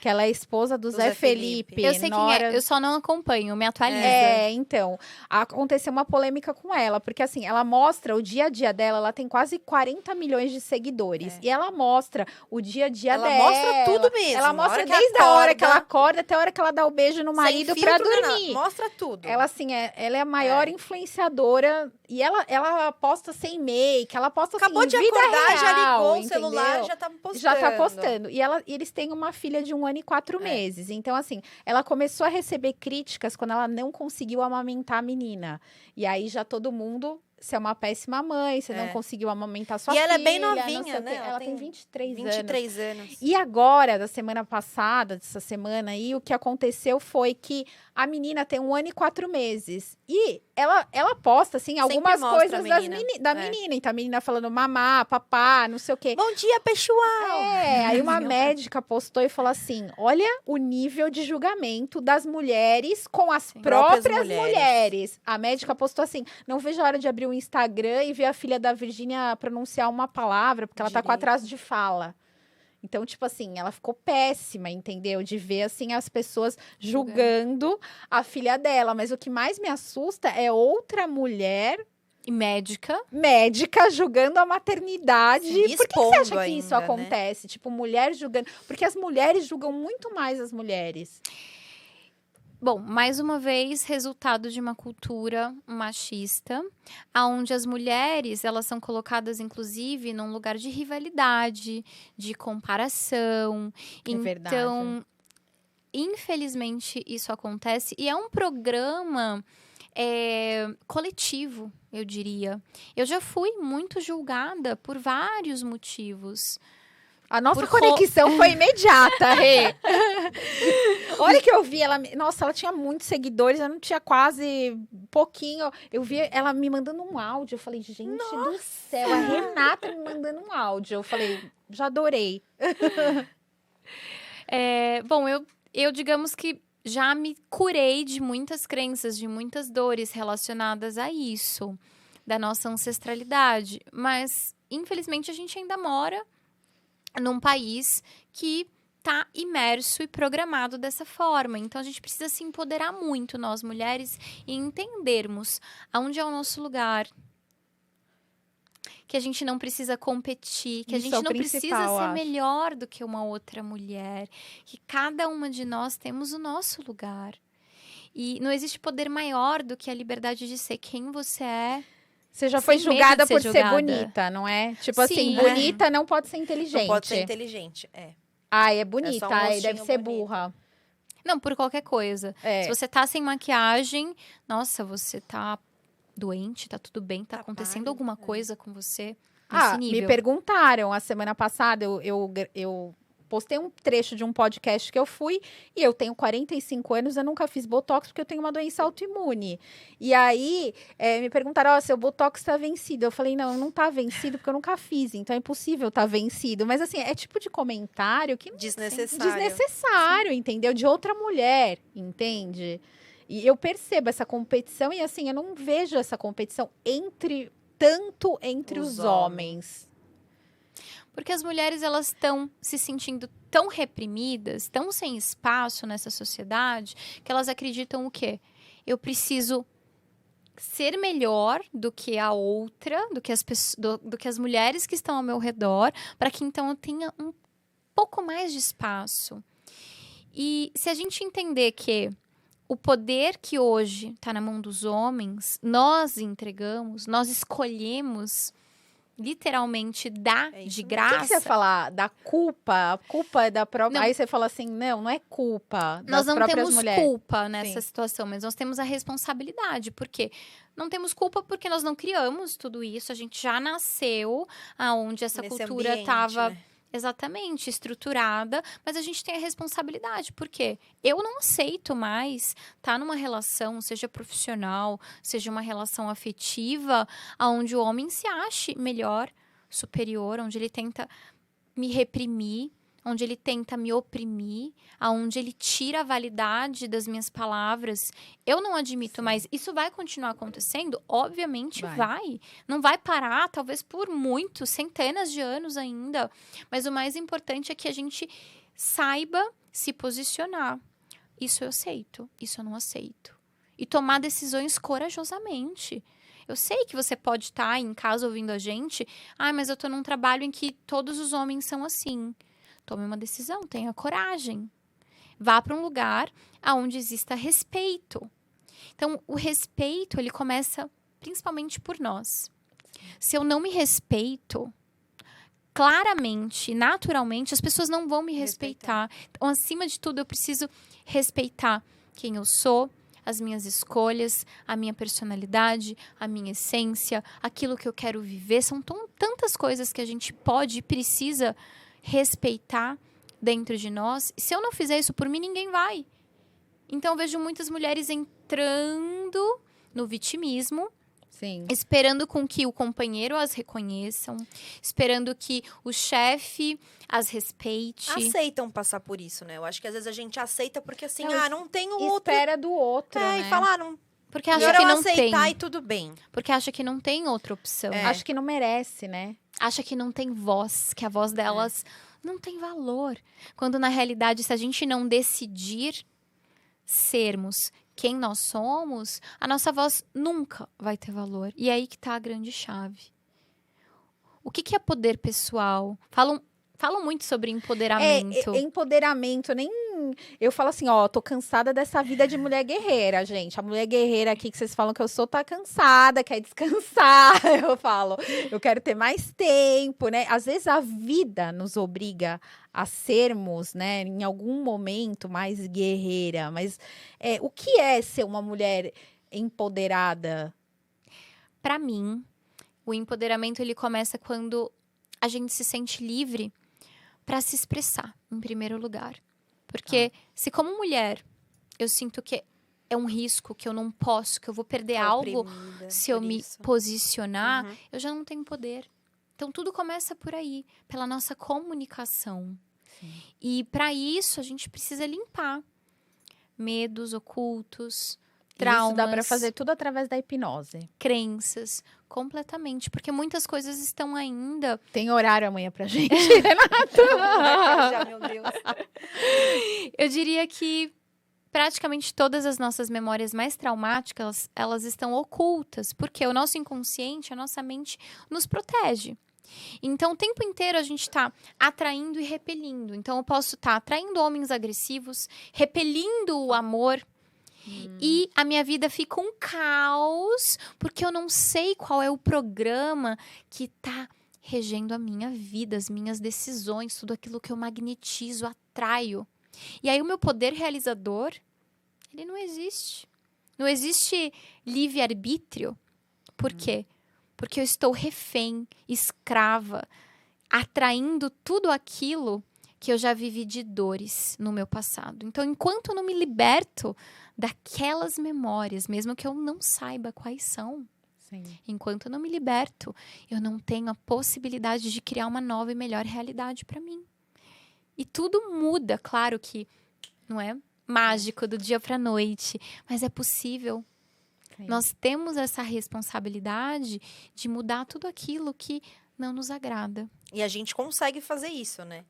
que ela é esposa do Zé Felipe. Eu sei quem nora... é, eu só não acompanho, me atualiza. Então, aconteceu uma polêmica com ela, porque assim, ela mostra o dia a dia dela, ela tem quase 40 milhões de seguidores, e ela mostra o dia a dia dela. Ela mostra tudo mesmo. Ela mostra desde a hora que ela acorda até a hora que ela dá o beijo no marido pra dormir. Mostra tudo. Ela, assim, ela é a maior influenciadora, e ela posta sem make, ela posta Acabou assim, de vida acordar, real, já ligou o entendeu? celular, já tá postando. Já tá postando. E eles têm uma filha de 1 ano e 4 meses. Então, assim, ela começou a receber críticas quando ela não conseguiu amamentar a menina. E aí já todo mundo... Você é uma péssima mãe, você não conseguiu amamentar sua filha. E ela é bem não novinha, sei o né? quê. Ela tem 23 anos. E agora, da semana passada, dessa semana aí, o que aconteceu foi que a menina tem 1 ano e 4 meses. E ela posta, assim, algumas coisas da menina. Então, a menina falando mamá, papá, não sei o quê. Bom dia, pessoal! Aí uma médica postou e falou assim, olha o nível de julgamento das mulheres com as próprias mulheres. A médica postou assim, não vejo a hora de abrir o Instagram e ver a filha da Virgínia pronunciar uma palavra, porque ela tá com atraso de fala. Então, tipo assim, ela ficou péssima, entendeu? De ver, assim, as pessoas julgando a filha dela. Mas o que mais me assusta é outra mulher... E médica julgando a maternidade. Por que você acha que isso acontece? Né? Tipo, mulher julgando... Porque as mulheres julgam muito mais as mulheres. Bom, mais uma vez, resultado de uma cultura machista, onde as mulheres, elas são colocadas, inclusive, num lugar de rivalidade, de comparação. Verdade. Então, infelizmente, isso acontece. E é um programa coletivo, eu diria. Eu já fui muito julgada por vários motivos. A nossa conexão foi imediata, Rê. Olha que eu vi ela... Nossa, ela tinha muitos seguidores, ela não tinha quase pouquinho. Eu vi ela me mandando um áudio. Eu falei, gente do céu, a Renata me mandando um áudio. Eu falei, já adorei. Bom, eu digamos que já me curei de muitas crenças, de muitas dores relacionadas a isso, da nossa ancestralidade. Mas, infelizmente, a gente ainda mora num país que está imerso e programado dessa forma. Então, a gente precisa se empoderar muito, nós mulheres, e entendermos aonde é o nosso lugar. Que a gente não precisa competir, que a gente não precisa ser melhor do que uma outra mulher. Que cada uma de nós temos o nosso lugar. E não existe poder maior do que a liberdade de ser quem você é. Você já foi julgada por ser bonita, não é? Tipo assim, bonita não pode ser inteligente. Não pode ser inteligente, Ai, é bonita, deve ser burra. Não, por qualquer coisa. Se você tá sem maquiagem, nossa, você tá doente, tá tudo bem, tá acontecendo alguma coisa com você nesse nível. Me perguntaram a semana passada, eu postei um trecho de um podcast que eu fui, e eu tenho 45 anos, eu nunca fiz botox porque eu tenho uma doença autoimune. E aí, me perguntaram, seu botox tá vencido. Eu falei, não tá vencido porque eu nunca fiz, então é impossível tá vencido. Mas assim, é tipo de comentário que... Desnecessário, entendeu? De outra mulher, entende? E eu percebo essa competição, e assim, eu não vejo essa competição entre os homens. Porque as mulheres, elas estão se sentindo tão reprimidas, tão sem espaço nessa sociedade, que elas acreditam o quê? Eu preciso ser melhor do que a outra, do que as mulheres que estão ao meu redor, para que então eu tenha um pouco mais de espaço. E se a gente entender que o poder que hoje está na mão dos homens, nós entregamos, nós escolhemos... literalmente de graça. O que você fala? Da culpa? A culpa é da própria... Aí você fala assim, não é culpa das próprias mulheres. Nós não temos culpa nessa situação, mas nós temos a responsabilidade. Por quê? Não temos culpa porque nós não criamos tudo isso. A gente já nasceu aonde essa cultura estava... Exatamente, estruturada, mas a gente tem a responsabilidade, porque eu não aceito mais estar numa relação, seja profissional, seja uma relação afetiva, onde o homem se ache melhor, superior, onde ele tenta me reprimir, onde ele tenta me oprimir, onde ele tira a validade das minhas palavras. Eu não admito mais. Isso vai continuar acontecendo? Obviamente vai. Não vai parar, talvez por centenas de anos ainda. Mas o mais importante é que a gente saiba se posicionar. Isso eu aceito, isso eu não aceito. E tomar decisões corajosamente. Eu sei que você pode estar em casa ouvindo a gente. Mas eu tô num trabalho em que todos os homens são assim. Tome uma decisão, tenha coragem. Vá para um lugar onde exista respeito. Então, o respeito, ele começa principalmente por nós. Se eu não me respeito, claramente, naturalmente, as pessoas não vão me respeitar. Então, acima de tudo, eu preciso respeitar quem eu sou, as minhas escolhas, a minha personalidade, a minha essência, aquilo que eu quero viver. São tantas coisas que a gente pode e precisa respeitar dentro de nós. Se eu não fizer isso por mim, ninguém vai. Então, eu vejo muitas mulheres entrando no vitimismo, Sim. esperando com que o companheiro as reconheçam, esperando que o chefe as respeite. Aceitam passar por isso, né? Eu acho que às vezes a gente aceita porque assim, Não, não tem o outro. Espera do outro, né? E falaram, Porque acha melhor que eu não aceitar tem. e tudo bem. Porque acha que não tem outra opção. Acho que não merece, né? Acha que não tem voz, que a voz delas não tem valor. Quando, na realidade, se a gente não decidir sermos quem nós somos, a nossa voz nunca vai ter valor. E é aí que tá a grande chave. O que é poder pessoal? Falam muito sobre empoderamento. Empoderamento, nem... Eu falo assim, tô cansada dessa vida de mulher guerreira, gente. A mulher guerreira aqui que vocês falam que eu sou, tá cansada, quer descansar. Eu falo, eu quero ter mais tempo, né? Às vezes a vida nos obriga a sermos, né, em algum momento mais guerreira. Mas o que é ser uma mulher empoderada? Para mim, o empoderamento ele começa quando a gente se sente livre para se expressar, em primeiro lugar. Porque se como mulher eu sinto que é um risco, que eu não posso, que eu vou perder algo se eu me posicionar, eu já não tenho poder. Então tudo começa por aí, pela nossa comunicação. Sim. E para isso a gente precisa limpar medos ocultos, traumas. Isso dá para fazer tudo através da hipnose. Crenças, completamente. Porque muitas coisas estão ainda... Tem horário amanhã pra gente, Já, meu Deus. Eu diria que praticamente todas as nossas memórias mais traumáticas, elas estão ocultas. Porque o nosso inconsciente, a nossa mente, nos protege. Então, o tempo inteiro a gente está atraindo e repelindo. Então, eu posso estar atraindo homens agressivos, repelindo o amor... E a minha vida fica um caos, porque eu não sei qual é o programa que está regendo a minha vida, as minhas decisões, tudo aquilo que eu magnetizo, atraio. E aí o meu poder realizador, ele não existe. Não existe livre-arbítrio. Por quê? Porque eu estou refém, escrava, atraindo tudo aquilo que eu já vivi de dores no meu passado. Então, enquanto eu não me liberto daquelas memórias, mesmo que eu não saiba quais são, Sim. Enquanto eu não me liberto, eu não tenho a possibilidade de criar uma nova e melhor realidade para mim. E tudo muda, claro que não é mágico do dia para noite, mas é possível. Sim. Nós temos essa responsabilidade de mudar tudo aquilo que não nos agrada. E a gente consegue fazer isso, né?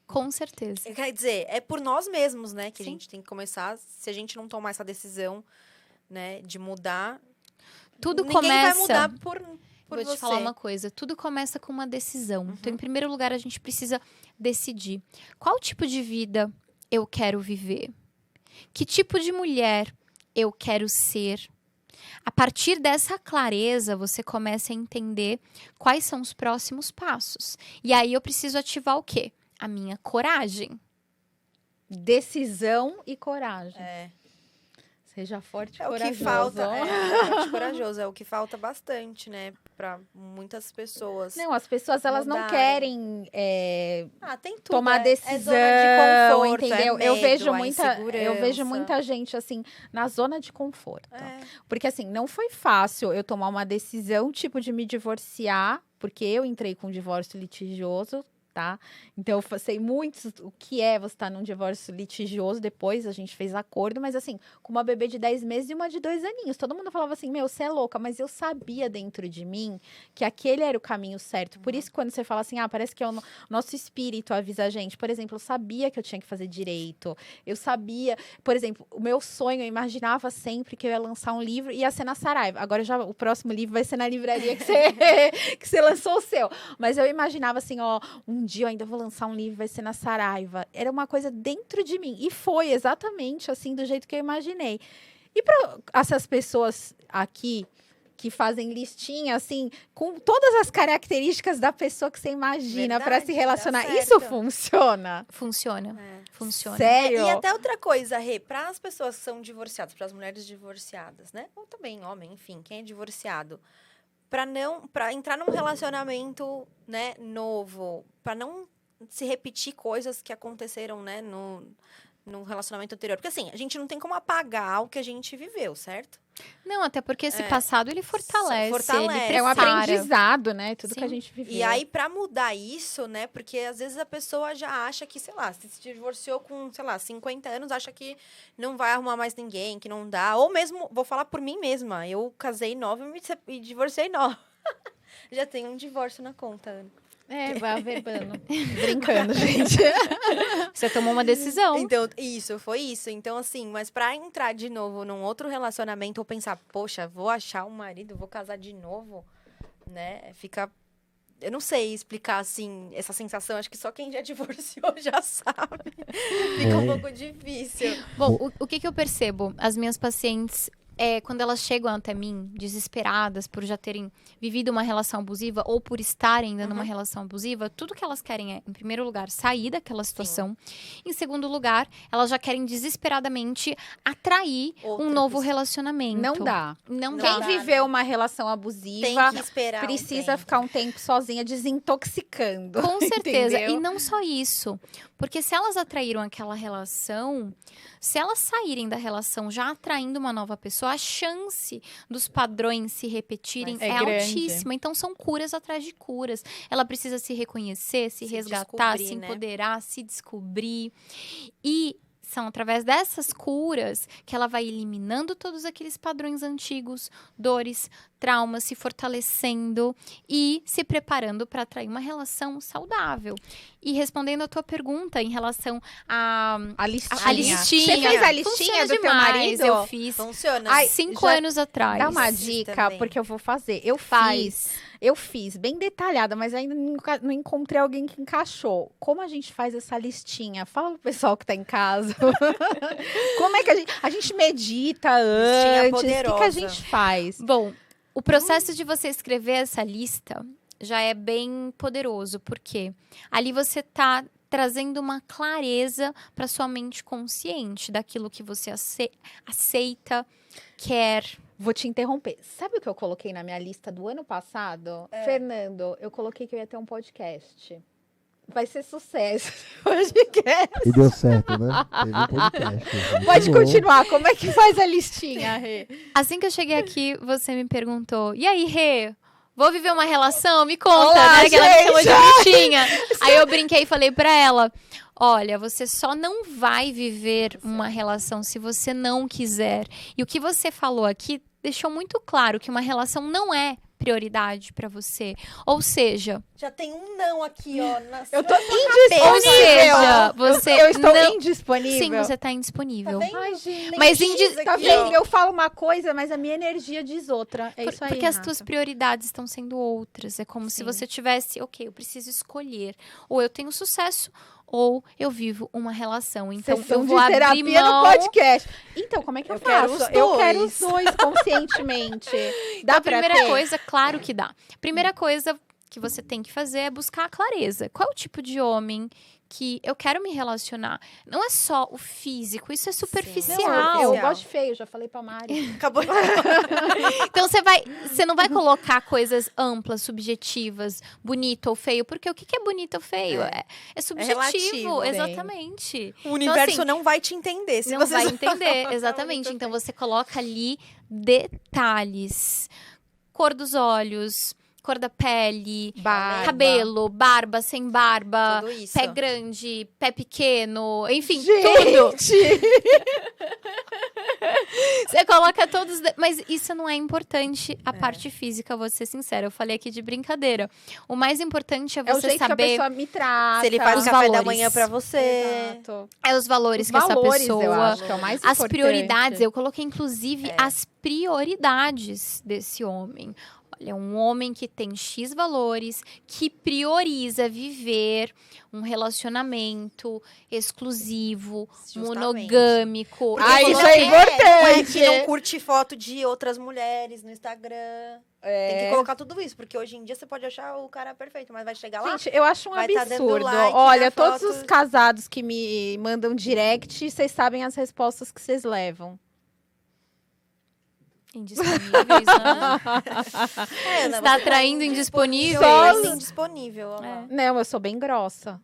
Com certeza. Quer dizer, é por nós mesmos, né? Que Sim. a gente tem que começar. Se a gente não tomar essa decisão, né? De mudar... Tudo ninguém começa... vai mudar por Vou você. te falar uma coisa. Tudo começa com uma decisão. Então, em primeiro lugar, a gente precisa decidir. Qual tipo de vida eu quero viver? Que tipo de mulher eu quero ser? A partir dessa clareza, você começa a entender quais são os próximos passos. E aí, eu preciso ativar o quê? A minha coragem. Decisão e coragem. É. Seja forte e É o corajoso. que falta. É forte e corajoso. É o que falta bastante, né? Pra muitas pessoas. Não, as pessoas, elas não mudarem. querem Tem tudo. tomar decisão, é zona de conforto, entendeu? É medo, eu vejo insegurança. muita gente, assim, na zona de conforto. É. Porque, assim, não foi fácil eu tomar uma decisão, tipo, de me divorciar, porque eu entrei com um divórcio litigioso, tá? Então, eu sei muito o que é você estar num divórcio litigioso. Depois a gente fez acordo, mas assim, com uma bebê de 10 meses e uma de 2 aninhos. Todo mundo falava assim, meu, você é louca. Mas eu sabia dentro de mim que aquele era o caminho certo. Por isso, quando você fala assim, parece que é o nosso espírito avisa a gente. Por exemplo, eu sabia que eu tinha que fazer direito. Eu sabia, por exemplo, o meu sonho, eu imaginava sempre que eu ia lançar um livro e ia ser na Saraiva. Agora já o próximo livro vai ser na livraria que você, que você lançou o seu. Mas eu imaginava assim, um dia eu ainda vou lançar um livro, vai ser na Saraiva. Era uma coisa dentro de mim. E foi exatamente assim, do jeito que eu imaginei. E para essas pessoas aqui que fazem listinha, assim, com todas as características da pessoa que você imagina para se Verdade, relacionar. dá Isso certo. funciona? Funciona. É. Funciona. Sério? E até outra coisa, Rê, para as pessoas que são divorciadas, para as mulheres divorciadas, né? Ou também homem, enfim, quem é divorciado, para entrar num relacionamento, né, novo, para não se repetir coisas que aconteceram, né, no relacionamento anterior. Porque assim, a gente não tem como apagar o que a gente viveu, certo? Não, até porque esse passado, ele fortalece. Fortalece. Ele É um prepara. aprendizado, né? Tudo que Sim. a gente viveu. E aí, pra mudar isso, né? Porque às vezes a pessoa já acha que, sei lá, se divorciou com, sei lá, 50 anos, acha que não vai arrumar mais ninguém, que não dá. Ou mesmo, vou falar por mim mesma, eu casei nova e divorciei nova. Já tenho um divórcio na conta, Ana. Vai averbando. Brincando, gente. Você tomou uma decisão. Então, foi isso. Então, assim, mas pra entrar de novo num outro relacionamento ou pensar, poxa, vou achar um marido, vou casar de novo, né? Fica. Eu não sei explicar, assim, essa sensação. Acho que só quem já divorciou já sabe. Fica um pouco difícil. Bom, o que eu percebo? As minhas pacientes, quando elas chegam até mim, desesperadas por já terem vivido uma relação abusiva ou por estarem ainda numa relação abusiva, tudo que elas querem é, em primeiro lugar, sair daquela situação. Em segundo lugar, elas já querem desesperadamente atrair Outra um novo pessoa. relacionamento. Não dá. Não Quem dá. viveu uma relação Tem abusiva que esperar precisa tempo. ficar um tempo sozinha desintoxicando. Com certeza. Entendeu? E não só isso. Porque se elas atraíram aquela relação, se elas saírem da relação já atraindo uma nova pessoa, a chance dos padrões se repetirem É é grande. altíssima. Então, são curas atrás de curas. Ela precisa se reconhecer, se resgatar, descobrir, se né? empoderar, se descobrir. E são através dessas curas que ela vai eliminando todos aqueles padrões antigos, dores, traumas, se fortalecendo e se preparando para atrair uma relação saudável. E respondendo a tua pergunta em relação A listinha. a listinha. Você fez a listinha Funciona do teu demais. marido? Eu fiz Funciona. Ai, 5 já anos atrás. Dá uma Fiz dica, também. porque eu vou fazer. Faz. Eu fiz, bem detalhada, mas ainda não encontrei alguém que encaixou. Como a gente faz essa listinha? Fala pro pessoal que tá em casa. Como é que a gente medita antes? O que a poderosa. gente faz? Bom, o processo de você escrever essa lista já é bem poderoso, porque ali você tá trazendo uma clareza para sua mente consciente daquilo que você aceita, quer. Vou te interromper. Sabe o que eu coloquei na minha lista do ano passado? Fernando, eu coloquei que eu ia ter um podcast. Vai ser sucesso esse podcast. E deu certo, né? Teve um podcast. Muito Pode bom. continuar. Como é que faz a listinha, Rê? Assim que eu cheguei aqui, você me perguntou: e aí, Rê? Vou viver uma relação? Me conta, Olá, né? Que ela me chamou gente! de bichinha. Aí eu brinquei e falei pra ela: olha, você só não vai viver uma relação se você não quiser. E o que você falou aqui deixou muito claro que uma relação não é prioridade pra você. Ou seja, Já tem um não aqui, ó. Eu tô ou indisponível. seja, você Eu estou não... indisponível. Sim, você tá Tá indisponível. vendo? Ai, gente. Tem Mas X indi- Tá aqui, vendo? ó. Eu falo uma coisa, mas a minha energia diz outra. É isso aí, Porque as Renata. tuas prioridades estão sendo outras. É como se Sim. você tivesse, ok, eu preciso escolher. Ou eu tenho sucesso, ou eu vivo uma relação. Então, Sessão eu vou de abrir terapia mão... no podcast. Então, como é que eu, Eu quero faço? os Eu quero dois. os dois conscientemente. Dá A pra primeira ter? coisa, claro que dá. Primeira coisa que você tem que fazer é buscar a clareza. Qual é o tipo de homem que eu quero me relacionar? Não é só o físico, isso é superficial. Não, eu Superficial. gosto de feio, já falei pra Mari. Acabou. Então você não vai colocar coisas amplas, subjetivas, bonito ou feio, porque o que é bonito ou feio? É subjetivo, relativo, bem. exatamente. O universo assim, não vai te entender. Se Não você vai só- entender, exatamente. Então você coloca ali detalhes, cor dos olhos, cor da pele, Barba. cabelo, barba, sem barba, Tudo isso. pé grande, pé pequeno, enfim, tudo. Você coloca todos... Mas isso não é importante, a parte física, vou ser sincera. Eu falei aqui de brincadeira. O mais importante é É o você jeito que a saber... pessoa me trata. Se ele faz os o café da valores. manhã pra você. Exato. É os valores Os que essa valores, pessoa... eu acho que é o mais As importante. prioridades, eu coloquei inclusive É. as prioridades desse homem. Olha, um homem que tem X valores, que prioriza viver um relacionamento exclusivo, Justamente. monogâmico. Ah, Ele isso não é quer- importante. Que não curte foto de outras mulheres no Instagram. Tem que colocar tudo isso, porque hoje em dia você pode achar o cara perfeito, mas vai chegar lá. Gente, eu acho um vai tá dando absurdo. like Olha, na todos foto. os casados que me mandam direct, vocês sabem as respostas que vocês levam. Indisponíveis, né? Ana, Está você atraindo tá indisponíveis. Só indisponível. Olha lá. Não, eu sou bem grossa.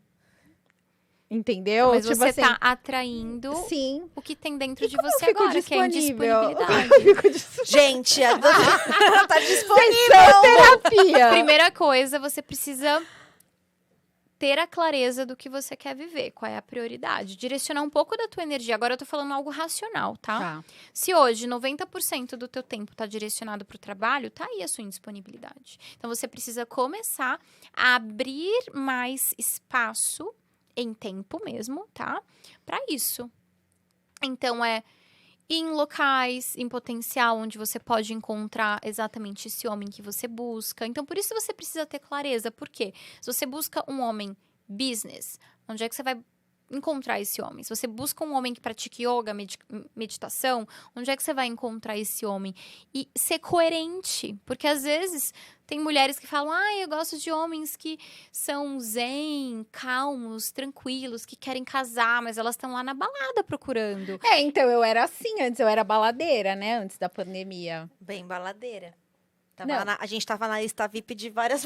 Entendeu? Mas Tipo você assim, tá atraindo sim. o que tem dentro de Como eu você fico agora, que é a disponível? indisponibilidade. Eu fico disponível. Gente, a Duda tá disponível. Terapia. Primeira coisa, você precisa ter a clareza do que você quer viver, qual é a prioridade. Direcionar um pouco da tua energia. Agora eu tô falando algo racional, tá? Tá. Se hoje 90% do teu tempo tá direcionado pro trabalho, tá aí a sua indisponibilidade. Então você precisa começar a abrir mais espaço em tempo mesmo, tá? Para isso. Então é em locais, em potencial, onde você pode encontrar exatamente esse homem que você busca. Então, por isso você precisa ter clareza. Por quê? Se você busca um homem business, onde é que você vai encontrar esse homem? Se você busca um homem que pratique yoga, meditação, onde é que você vai encontrar esse homem? E ser coerente, porque às vezes tem mulheres que falam, eu gosto de homens que são zen, calmos, tranquilos, que querem casar, mas elas estão lá na balada procurando. Então eu era assim antes, eu era baladeira, né? Antes da pandemia. Bem baladeira. Não. A gente tava na lista VIP de várias.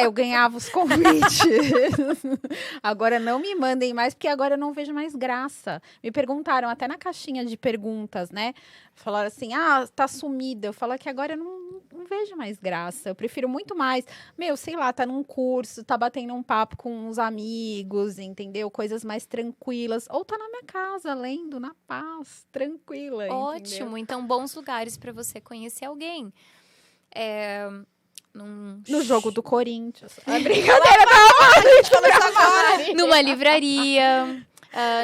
Eu ganhava os convites. Agora não me mandem mais, porque agora eu não vejo mais graça. Me perguntaram, até na caixinha de perguntas, né? Falaram assim, tá sumida. Eu falo que agora eu não vejo mais graça. Eu prefiro muito mais, sei lá, tá num curso, tá batendo um papo com uns amigos, entendeu? Coisas mais tranquilas. Ou tá na minha casa, lendo, na paz, tranquila, Ótimo, entendeu? então bons lugares para você conhecer alguém. No jogo do Corinthians. Brincadeira, não! Numa livraria,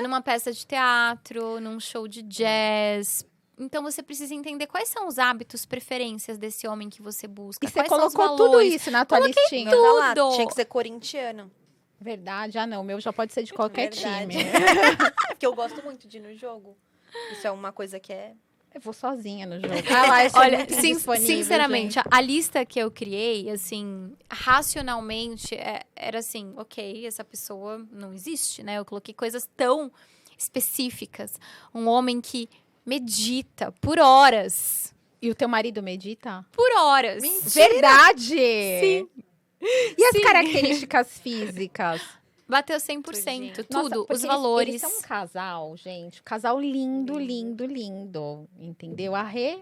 numa peça de teatro, num show de jazz. Então você precisa entender quais são os hábitos, preferências desse homem que você busca. E você quais são os colocou tudo valores. isso na tua listinha. tudo. Olha lá, tinha que ser corintiano. Verdade, não, o meu já pode ser de qualquer Verdade. time. Porque eu gosto muito de ir no jogo. Isso é uma coisa que é... Eu vou sozinha no jogo. Lá, eu sou Olha, muito indisponível, sinceramente, gente. a lista que eu criei, assim, racionalmente, era assim, ok, essa pessoa não existe, né? Eu coloquei coisas tão específicas. Um homem que medita por horas. E o teu marido medita? Por horas. Verdade! Sim. E as características físicas? Bateu 100%. Tudinho. Tudo, Nossa, porque os valores. Eles são um casal, gente. Um casal lindo, lindo, lindo. Entendeu? A Rê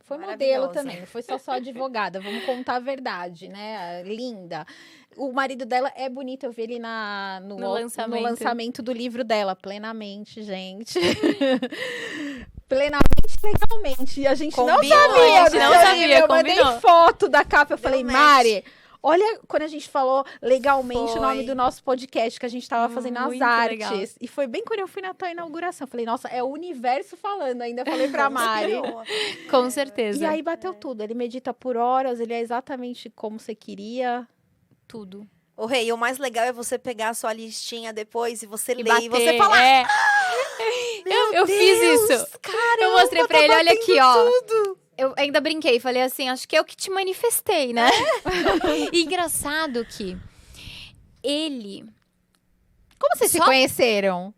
foi modelo Maravilhosa. também, não foi só advogada. Vamos contar a verdade, né? Linda. O marido dela é bonito, eu vi ele no lançamento do livro dela, plenamente, gente. Plenamente, legalmente. E a gente não Combinou, sabia. a gente não do sabia, livro. Eu mandei combinou. foto da capa, eu falei, match. Mari... Olha, quando a gente falou legalmente o nome Foi. do nosso podcast, que a gente tava fazendo as Muito artes. legal. E foi bem quando eu fui na tua inauguração. Eu falei, nossa, é o universo falando. Ainda falei pra Mari. Com certeza. E aí bateu tudo. Ele medita por horas, ele é exatamente como você queria. tudo. Ô, Rei, o mais legal é você pegar a sua listinha depois e você E ler e você bater, falar... é. Meu Eu fiz Deus, isso. Caramba, Eu mostrei pra tá ele, olha aqui, batendo ó. tudo. Eu ainda brinquei, falei assim, acho que eu que te manifestei, né? E engraçado que ele, Como vocês se Só- conheceram?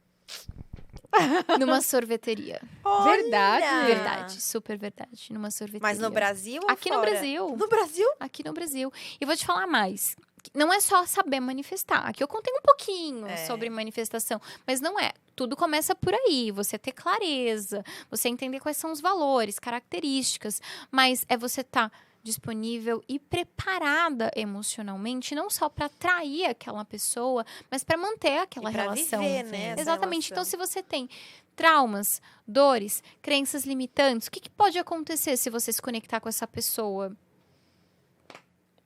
numa sorveteria. Olha. Verdade. Verdade, super verdade. Numa sorveteria. Mas no Brasil ou Aqui no fora? Brasil. No Brasil? Aqui no Brasil. E vou te falar mais. Não é só saber manifestar. Aqui eu contei um pouquinho sobre manifestação. Mas não é. Tudo começa por aí. Você ter clareza. Você entender quais são os valores, características. Mas é você estar disponível e preparada emocionalmente, não só para atrair aquela pessoa, mas para manter aquela E pra relação. viver, né, essa Exatamente. Então, relação. se você tem traumas, dores, crenças limitantes, o que pode acontecer se você se conectar com essa pessoa?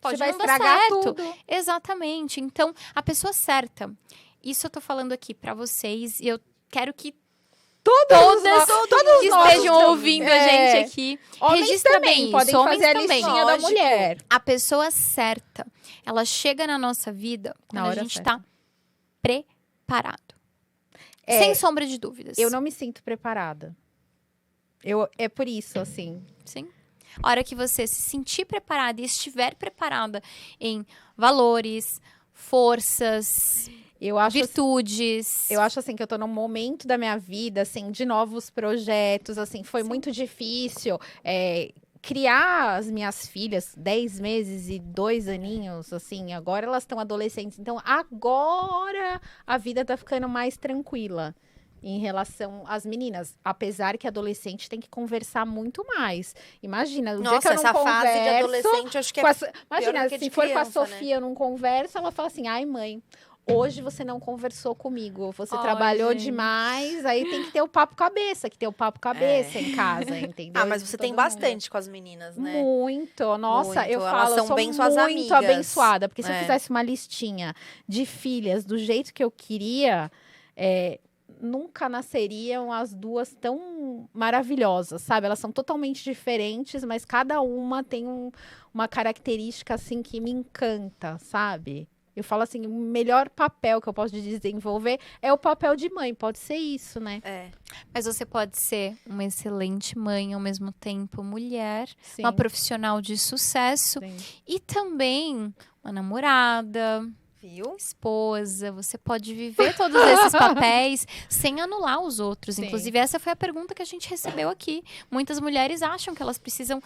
Pode Você vai não dar estragar certo. tudo. Exatamente. Então, a pessoa certa. Isso eu tô falando aqui pra vocês e eu quero que todas que estejam nossos, ouvindo a é, gente aqui. Homens Registra também bem podem isso, homens fazer a também. listinha da Lógico. mulher. A pessoa certa, ela chega na nossa vida Na quando a hora gente certa. tá preparado. É, Sem sombra de dúvidas. Eu não me sinto preparada. É por isso, assim. Sim. A hora que você se sentir preparada e estiver preparada em valores, forças, Eu acho virtudes. Eu acho assim que eu tô num momento da minha vida, assim, de novos projetos, assim, foi muito difícil criar as minhas filhas, 10 meses e 2 aninhos, assim, agora elas estão adolescentes, então agora a vida tá ficando mais tranquila em relação às meninas, apesar que adolescente tem que conversar muito mais. Imagina, o dia que Nossa, eu não essa fase de converso, adolescente, eu acho que é imagina, do que se de for com a criança, né? Sofia, eu não converso, ela fala assim, ai mãe, hoje você não conversou comigo, você Ai, trabalhou gente. demais, aí tem que ter o papo cabeça, em casa, entendeu? Ah, mas De você tem todo mundo. bastante com as meninas, né? Muito, nossa, Muito. eu Elas falo, eu são sou bem suas muito amigas. abençoada, porque se eu É. fizesse uma listinha de filhas do jeito que eu queria, nunca nasceriam as duas tão maravilhosas, sabe? Elas são totalmente diferentes, mas cada uma tem uma característica, assim, que me encanta, sabe? Eu falo assim, o melhor papel que eu posso desenvolver é o papel de mãe, pode ser isso, né? É. Mas você pode ser uma excelente mãe, ao mesmo tempo mulher, Sim, uma profissional de sucesso sim. e também uma namorada, Viu? esposa. Você pode viver todos esses papéis sem anular os outros. Sim. Inclusive, essa foi a pergunta que a gente recebeu aqui. Muitas mulheres acham que elas precisam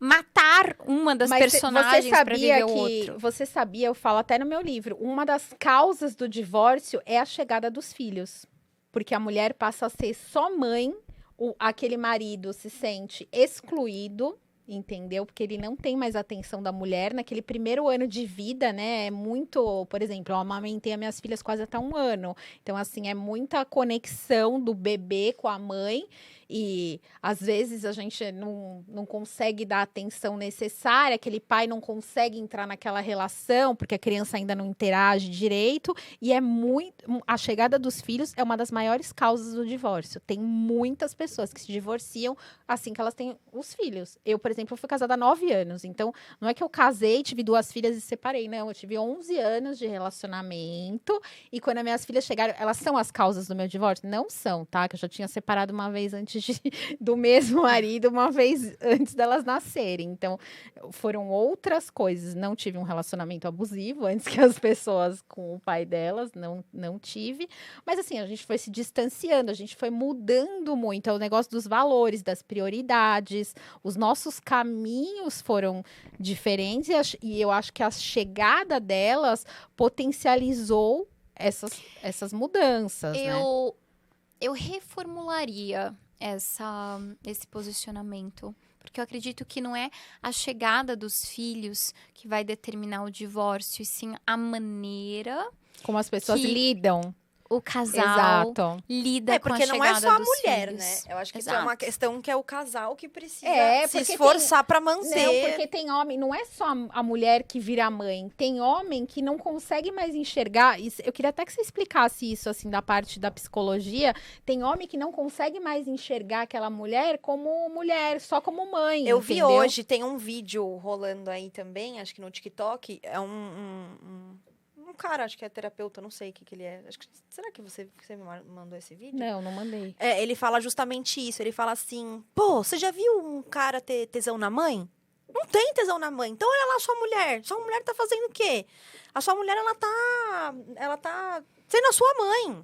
matar uma das Mas personagens para viver o outro. Você sabia, eu falo até no meu livro, uma das causas do divórcio é a chegada dos filhos. Porque a mulher passa a ser só mãe, aquele marido se sente excluído, entendeu? Porque ele não tem mais atenção da mulher. Naquele primeiro ano de vida, né? É muito, por exemplo, eu amamentei as minhas filhas quase até 1 ano. Então, assim, é muita conexão do bebê com a mãe. E às vezes a gente não consegue dar a atenção necessária, aquele pai não consegue entrar naquela relação, porque a criança ainda não interage direito, e a chegada dos filhos é uma das maiores causas do divórcio. Tem muitas pessoas que se divorciam assim que elas têm os filhos. Eu, por exemplo, fui casada há 9 anos, então não é que eu casei, tive 2 filhas e separei, não, eu tive 11 anos de relacionamento, e quando as minhas filhas chegaram, elas são as causas do meu divórcio? Não são, tá? Que eu já tinha separado uma vez antes do mesmo marido, uma vez antes delas nascerem. Então, foram outras coisas. Não tive um relacionamento abusivo antes que as pessoas com o pai delas, não tive. Mas assim, a gente foi se distanciando, a gente foi mudando muito. É o negócio dos valores, das prioridades. Os nossos caminhos foram diferentes e eu acho que a chegada delas potencializou essas mudanças, né? Eu reformularia esse posicionamento. Porque eu acredito que não é a chegada dos filhos que vai determinar o divórcio, e sim a maneira Como as pessoas que lidam. o casal Exato. lida com a Porque não é chegada só a dos mulher, filhos. né? Eu acho que isso é Exato. uma questão que é o casal que precisa se porque esforçar pra manter. Não, porque tem homem, não é só a mulher que vira mãe, tem homem que não consegue mais enxergar. Eu queria até que você explicasse isso, assim, da parte da psicologia. Tem homem que não consegue mais enxergar aquela mulher como mulher, só como mãe. Eu vi entendeu? hoje, tem um vídeo rolando aí também, acho que no TikTok, é um cara, acho que é terapeuta, não sei o que ele é. Será que você me mandou esse vídeo? Não mandei. É, ele fala justamente isso. Ele fala assim, pô, você já viu um cara ter tesão na mãe? Não tem tesão na mãe. Então olha lá a sua mulher. Sua mulher tá fazendo o quê? A sua mulher, ela tá sendo a sua mãe.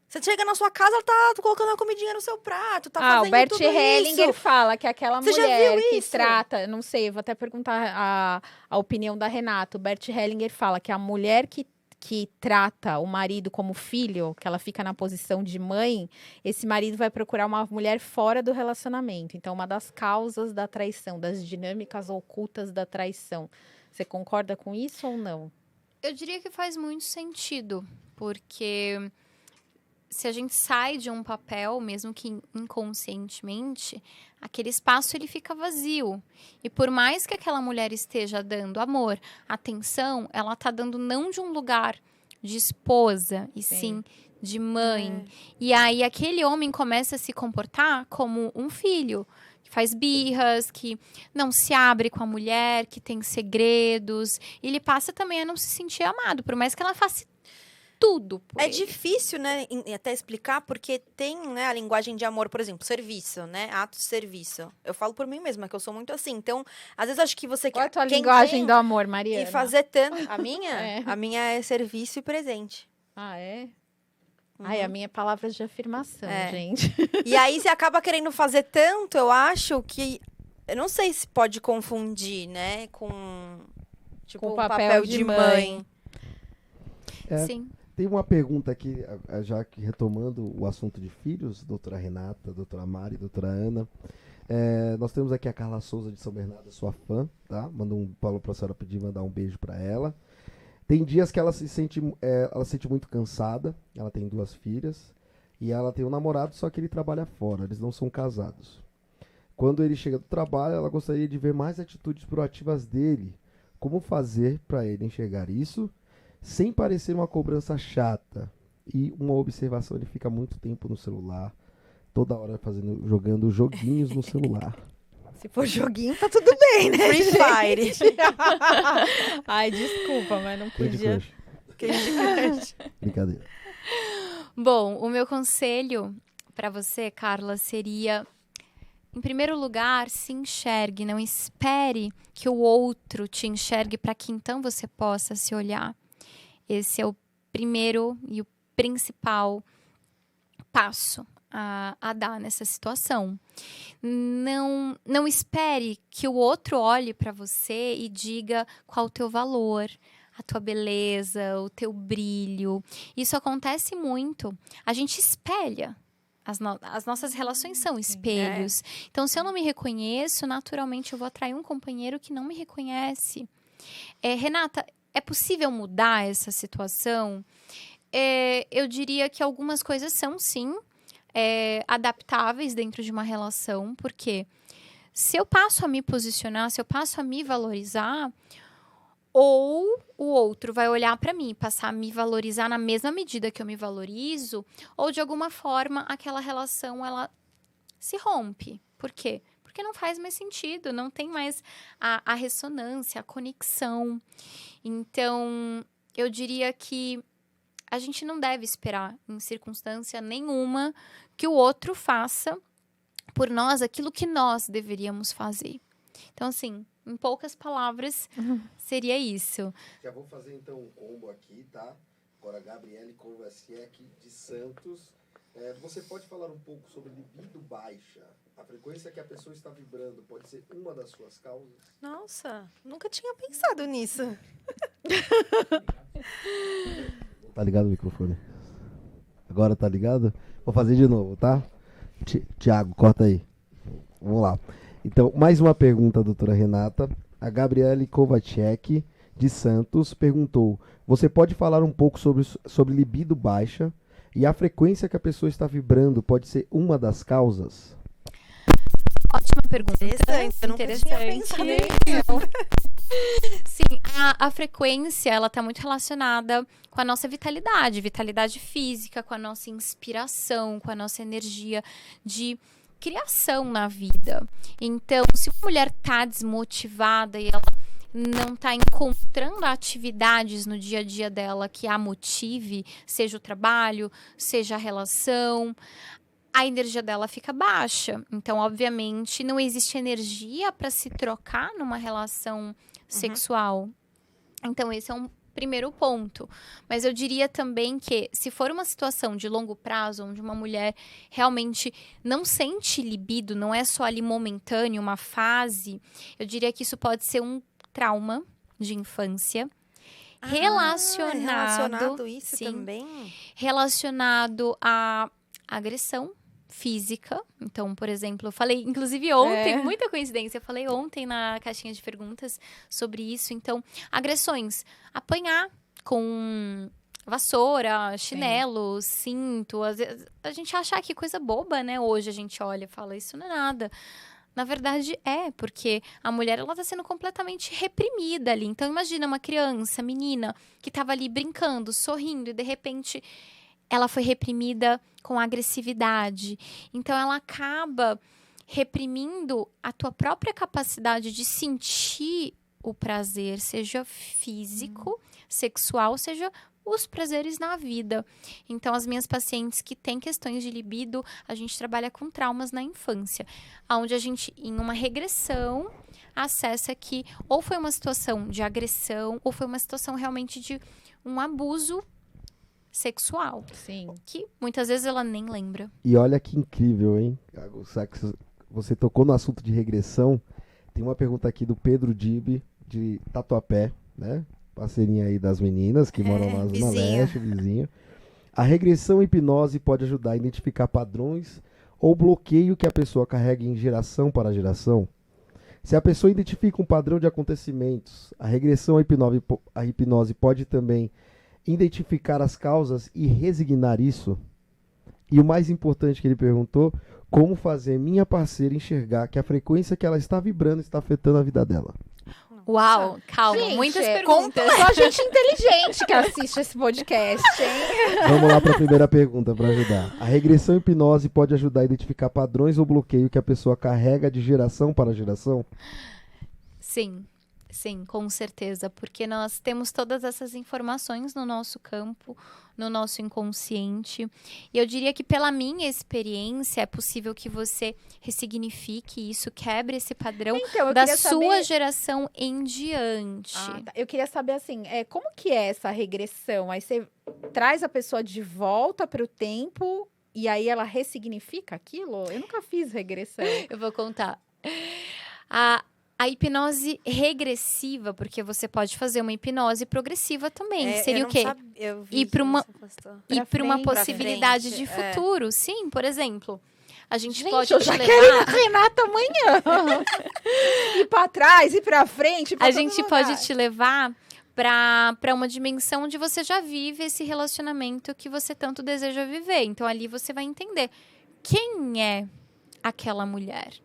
Você chega na sua casa, ela tá colocando a comidinha no seu prato, tá fazendo O Bert tudo Hellinger isso. fala que aquela Você já mulher viu que isso? trata, não sei, vou até perguntar a opinião da Renata. O Bert Hellinger fala que a mulher que que trata o marido como filho, que ela fica na posição de mãe, esse marido vai procurar uma mulher fora do relacionamento. Então, uma das causas da traição, das dinâmicas ocultas da traição. Você concorda com isso ou não? Eu diria que faz muito sentido, porque se a gente sai de um papel, mesmo que inconscientemente, aquele espaço ele fica vazio. E por mais que aquela mulher esteja dando amor, atenção, ela está dando não de um lugar de esposa, e sim de mãe. E aí aquele homem começa a se comportar como um filho, que faz birras, que não se abre com a mulher, que tem segredos. E ele passa também a não se sentir amado, por mais que ela faça tudo por É ele. difícil, né, até explicar, porque tem, né, a linguagem de amor, por exemplo, serviço, né, ato de serviço. Eu falo por mim mesma, que eu sou muito assim. Então, às vezes acho que você Qual é a tua quem linguagem tem, do amor, Mariana? e fazer tanto. A minha? É. A minha é serviço e presente. Ah, é? Uhum. Ai, a minha é palavras de afirmação, É. gente. E aí você acaba querendo fazer tanto, eu acho que. Eu não sei se pode confundir, né? Com. Tipo, Com o um papel de mãe. É. Sim. Tem uma pergunta aqui, já que retomando o assunto de filhos, doutora Renata, doutora Mari, doutora Ana. Nós temos aqui a Carla Souza de São Bernardo, sua fã, tá? Falou pra senhora pedir mandar um beijo pra ela. Tem dias que ela se sente muito cansada, ela tem 2 filhas, e ela tem um namorado, só que ele trabalha fora, eles não são casados. Quando ele chega do trabalho, ela gostaria de ver mais atitudes proativas dele. Como fazer para ele enxergar isso sem parecer uma cobrança chata? E uma observação, ele fica muito tempo no celular, toda hora jogando joguinhos no celular. Se for joguinho, tá tudo bem, né? Free Fire. Ai, desculpa, mas não Candy podia. Crush. Brincadeira. Bom, o meu conselho para você, Carla, seria, em primeiro lugar, se enxergue. Não espere que o outro te enxergue para que então você possa se olhar. Esse é o primeiro e o principal passo a dar nessa situação. Não espere que o outro olhe para você e diga qual o teu valor, a tua beleza, o teu brilho. Isso acontece muito. A gente espelha. As nossas relações são espelhos. Então, se eu não me reconheço, naturalmente eu vou atrair um companheiro que não me reconhece. Renata, é possível mudar essa situação? Eu diria que algumas coisas são, sim, adaptáveis dentro de uma relação, porque se eu passo a me posicionar, se eu passo a me valorizar, ou o outro vai olhar para mim, passar a me valorizar na mesma medida que eu me valorizo, ou de alguma forma aquela relação ela se rompe. Por quê? Porque não faz mais sentido, não tem mais a ressonância, a conexão. Então, eu diria que a gente não deve esperar, em circunstância nenhuma, que o outro faça por nós aquilo que nós deveríamos fazer. Então, assim, em poucas palavras, seria isso. Já vou fazer então um combo aqui, tá? Agora, Gabriele Kovacic de Santos. Você pode falar um pouco sobre libido baixa? A frequência que a pessoa está vibrando pode ser uma das suas causas? Nossa, nunca tinha pensado nisso. Tá ligado o microfone? Agora tá ligado? Vou fazer de novo, tá? Tiago, corta aí. Vamos lá. Então, mais uma pergunta, doutora Renata. A Gabriele Kovacic, de Santos, perguntou: você pode falar um pouco sobre libido baixa e a frequência que a pessoa está vibrando pode ser uma das causas? Ótima pergunta. Interessante, eu nunca tinha pensado nisso. Sim, a frequência, ela tá muito relacionada com a nossa vitalidade física, com a nossa inspiração, com a nossa energia de criação na vida. Então, se uma mulher tá desmotivada e ela não tá encontrando atividades no dia a dia dela que a motive, seja o trabalho, seja a relação, a energia dela fica baixa. Então, obviamente, não existe energia para se trocar numa relação sexual. Então, esse é um primeiro ponto. Mas eu diria também que, se for uma situação de longo prazo, onde uma mulher realmente não sente libido, não é só ali momentâneo, uma fase, eu diria que isso pode ser um trauma de infância. Relacionado isso sim, também? relacionado à agressão física. Então, por exemplo, eu falei, inclusive ontem, muita coincidência, eu falei ontem na caixinha de perguntas sobre isso. Então, agressões, apanhar com vassoura, chinelo, cinto. Às vezes, a gente acha que coisa boba, né? Hoje a gente olha e fala, isso não é nada. Na verdade, porque a mulher, ela tá sendo completamente reprimida ali. Então, imagina uma criança, menina, que tava ali brincando, sorrindo, e de repente ela foi reprimida com agressividade. Então, ela acaba reprimindo a tua própria capacidade de sentir o prazer, seja físico, sexual, seja os prazeres na vida. Então, as minhas pacientes que têm questões de libido, a gente trabalha com traumas na infância, onde a gente, em uma regressão, acessa que ou foi uma situação de agressão, ou foi uma situação realmente de um abuso sexual. Sim. Que muitas vezes ela nem lembra. E olha que incrível, hein? Você tocou no assunto de regressão. Tem uma pergunta aqui do Pedro Dibe, de Tatuapé, né? Parceirinha aí das meninas que moram lá na Zona Leste, vizinho. A regressão e hipnose pode ajudar a identificar padrões ou bloqueio que a pessoa carrega em geração para geração. Se a pessoa identifica um padrão de acontecimentos, a regressão a hipnose pode também identificar as causas e resignar isso. E o mais importante que ele perguntou, como fazer minha parceira enxergar que a frequência que ela está vibrando está afetando a vida dela. Uau, calma, Gente, muitas perguntas. Só gente inteligente que assiste esse podcast, hein? Vamos lá para a primeira pergunta para ajudar. A regressão e hipnose pode ajudar a identificar padrões ou bloqueio que a pessoa carrega de geração para geração? Sim, com certeza, porque nós temos todas essas informações no nosso campo, no nosso inconsciente. E eu diria que pela minha experiência, é possível que você ressignifique isso, quebre esse padrão Então, eu da queria sua saber... geração em diante. Tá. Eu queria saber, assim, como que é essa regressão? Aí você traz a pessoa de volta para o tempo e aí ela ressignifica aquilo? Eu nunca fiz regressão. Eu vou contar. A hipnose regressiva, porque você pode fazer uma hipnose progressiva também. Seria o quê? Ir para uma possibilidade de futuro. Sim, por exemplo. A gente pode eu já quero ir na Renata amanhã. Ir para trás, ir para frente. A gente pode te levar para uma dimensão onde você já vive esse relacionamento que você tanto deseja viver. Então, ali você vai entender quem é aquela mulher.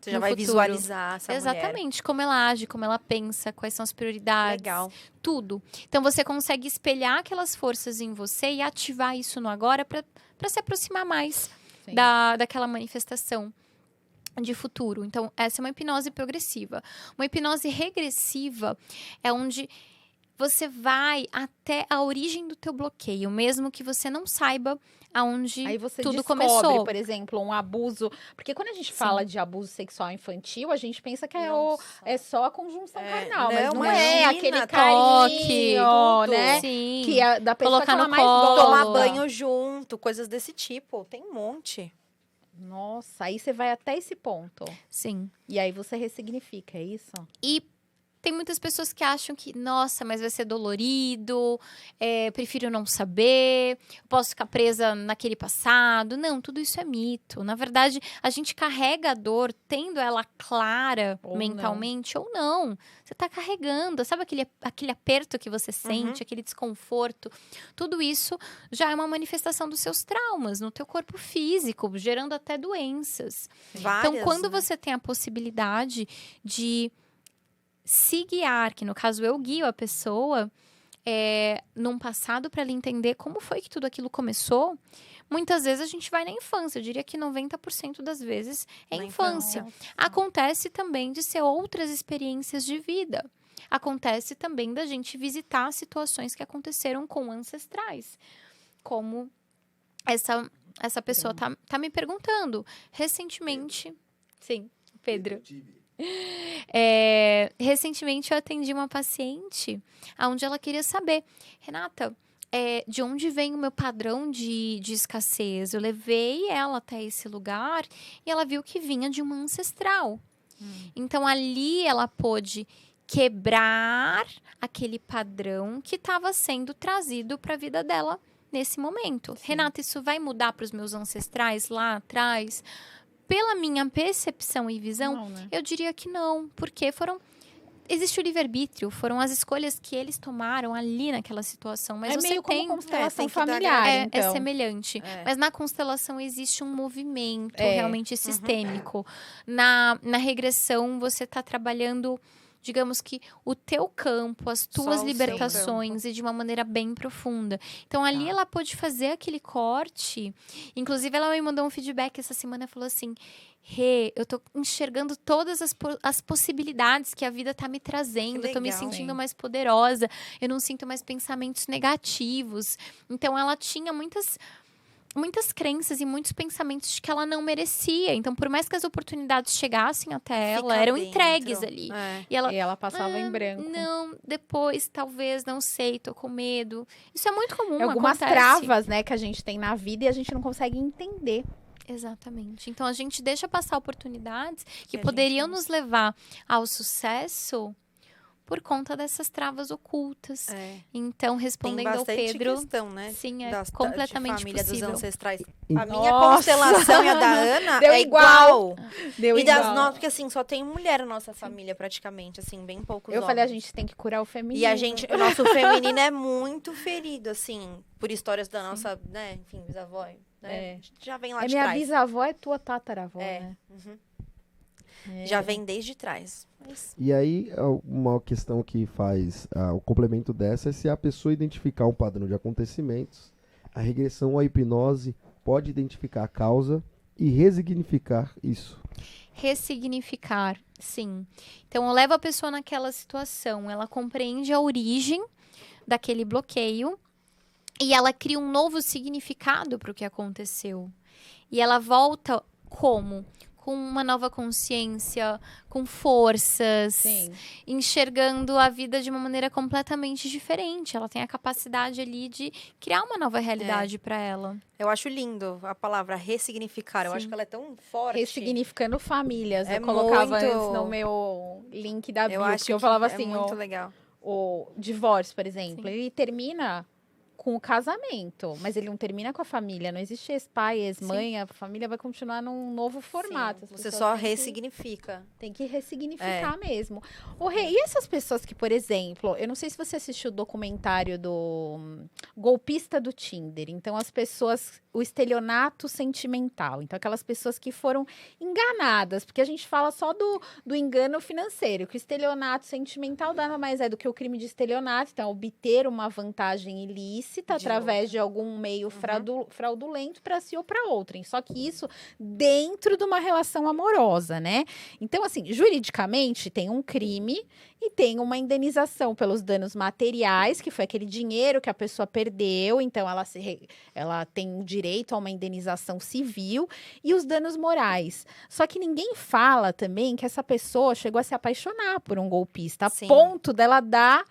Você já vai visualizar essa Exatamente, mulher. como ela age, como ela pensa, quais são as prioridades. Legal. Tudo. Então, você consegue espelhar aquelas forças em você e ativar isso no agora para se aproximar mais daquela manifestação de futuro. Então, essa é uma hipnose progressiva. Uma hipnose regressiva é onde você vai até a origem do teu bloqueio, mesmo que você não saiba aonde aí você tudo descobre, começou. Por exemplo, um abuso. Porque quando a gente fala de abuso sexual infantil, a gente pensa que é só a conjunção carnal. Mas não é aquele carinho, né? Sim. Que é da pessoa Colocar que ela no mais colo. gosta. Tomar banho junto, coisas desse tipo. Tem um monte. Nossa, aí você vai até esse ponto. Sim. E aí você ressignifica, é isso? E tem muitas pessoas que acham que, nossa, mas vai ser dolorido, prefiro não saber, posso ficar presa naquele passado. Não, tudo isso é mito. Na verdade, a gente carrega a dor tendo ela clara Ou mentalmente ou não. Você está carregando, sabe aquele aperto que você sente, aquele desconforto? Tudo isso já é uma manifestação dos seus traumas no teu corpo físico, gerando até doenças. Várias, Então, quando né? você tem a possibilidade de se guiar, que no caso eu guio a pessoa num passado para ela entender como foi que tudo aquilo começou, muitas vezes a gente vai na infância. Eu diria que 90% das vezes é Na infância. Acontece também de ser outras experiências de vida. Acontece também da gente visitar situações que aconteceram com ancestrais. Como essa pessoa tá me perguntando. Recentemente... Sim, Pedro. Recentemente eu atendi uma paciente onde ela queria saber, Renata, de onde vem o meu padrão de escassez? Eu levei ela até esse lugar e ela viu que vinha de uma ancestral. Então ali ela pôde quebrar aquele padrão que estava sendo trazido para a vida dela nesse momento. Renata, isso vai mudar para os meus ancestrais lá atrás? Pela minha percepção e visão, Não, né? eu diria que não, porque existe o livre-arbítrio, foram as escolhas que eles tomaram ali naquela situação. Mas É você meio tem... como constelação tem que dar- familiar, É então. semelhante. É. Mas na constelação existe um movimento É. realmente sistêmico. Na regressão, você está trabalhando, digamos que, o teu campo, as Só tuas o seu libertações, e de uma maneira bem profunda. Então, ali Tá. ela pôde fazer aquele corte. Inclusive, ela me mandou um feedback essa semana e falou assim... Rê, eu tô enxergando todas as possibilidades que a vida tá me trazendo. Eu tô me legal. sentindo Sim. mais poderosa. Eu não sinto mais pensamentos negativos. Então, ela tinha muitas crenças e muitos pensamentos de que ela não merecia. Então, por mais que as oportunidades chegassem até ela, Fica eram dentro. entregues ali. É. E ela, E ela passava em branco. não, depois, talvez, não sei, tô com medo. Isso é muito comum, Algumas acontece. travas, né, que a gente tem na vida e a gente não consegue entender. Exatamente. Então, a gente deixa passar oportunidades que a poderiam gente não- nos levar ao sucesso por conta dessas travas ocultas. É. Então, Tem respondendo ao bastante Pedro, questão, né? sim, é de completamente família possível. dos ancestrais. E- A minha Nossa! constelação e a da Ana Deu é igual. igual. Deu E das igual. nossas, porque assim, só tem mulher na nossa família praticamente, assim, bem poucos Eu falei, a homens. gente tem que curar o feminino. E a gente, o nosso feminino é muito ferido, assim, por histórias da nossa, né, enfim, bisavó, né? É. Já vem lá É de minha trás. bisavó, é tua tataravó, É. né? Uhum. É. Já vem desde trás. Mas E aí, uma questão que faz o complemento dessa é se a pessoa identificar um padrão de acontecimentos, a regressão ou a hipnose pode identificar a causa e resignificar isso. Ressignificar, sim. Então, eu levo a pessoa naquela situação, ela compreende a origem daquele bloqueio e ela cria um novo significado para o que aconteceu. E ela volta como? Com uma nova consciência, com forças, Sim. enxergando a vida de uma maneira completamente diferente. Ela tem a capacidade ali de criar uma nova realidade para ela. eu acho lindo a palavra ressignificar. Eu Sim. acho que ela é tão forte. Ressignificando famílias. É eu colocava muito- antes no meu link da bio, Eu acho porque eu que falava é assim, muito ó, legal. o divórcio, por exemplo, Sim. ele termina com o casamento, mas ele não termina com a família. Não existe ex-pai, ex-mãe, a família vai continuar num novo formato. Sim, As você pessoas só têm que- ressignifica. Tem que ressignificar mesmo. O Rei, e essas pessoas que, por exemplo, eu não sei se você assistiu o documentário do golpista do Tinder. Então, as pessoas, o estelionato sentimental. Então, aquelas pessoas que foram enganadas, porque a gente fala só do engano financeiro, que o estelionato sentimental nada mais é do que o crime de estelionato, então, obter uma vantagem ilícita De através de algum meio fraudulento para si ou para outrem. Só que isso dentro de uma relação amorosa, né? Então, assim, juridicamente tem um crime e tem uma indenização pelos danos materiais, que foi aquele dinheiro que a pessoa perdeu, então ela tem direito a uma indenização civil, e os danos morais. Só que ninguém fala também que essa pessoa chegou a se apaixonar por um golpista, a Sim. ponto dela dar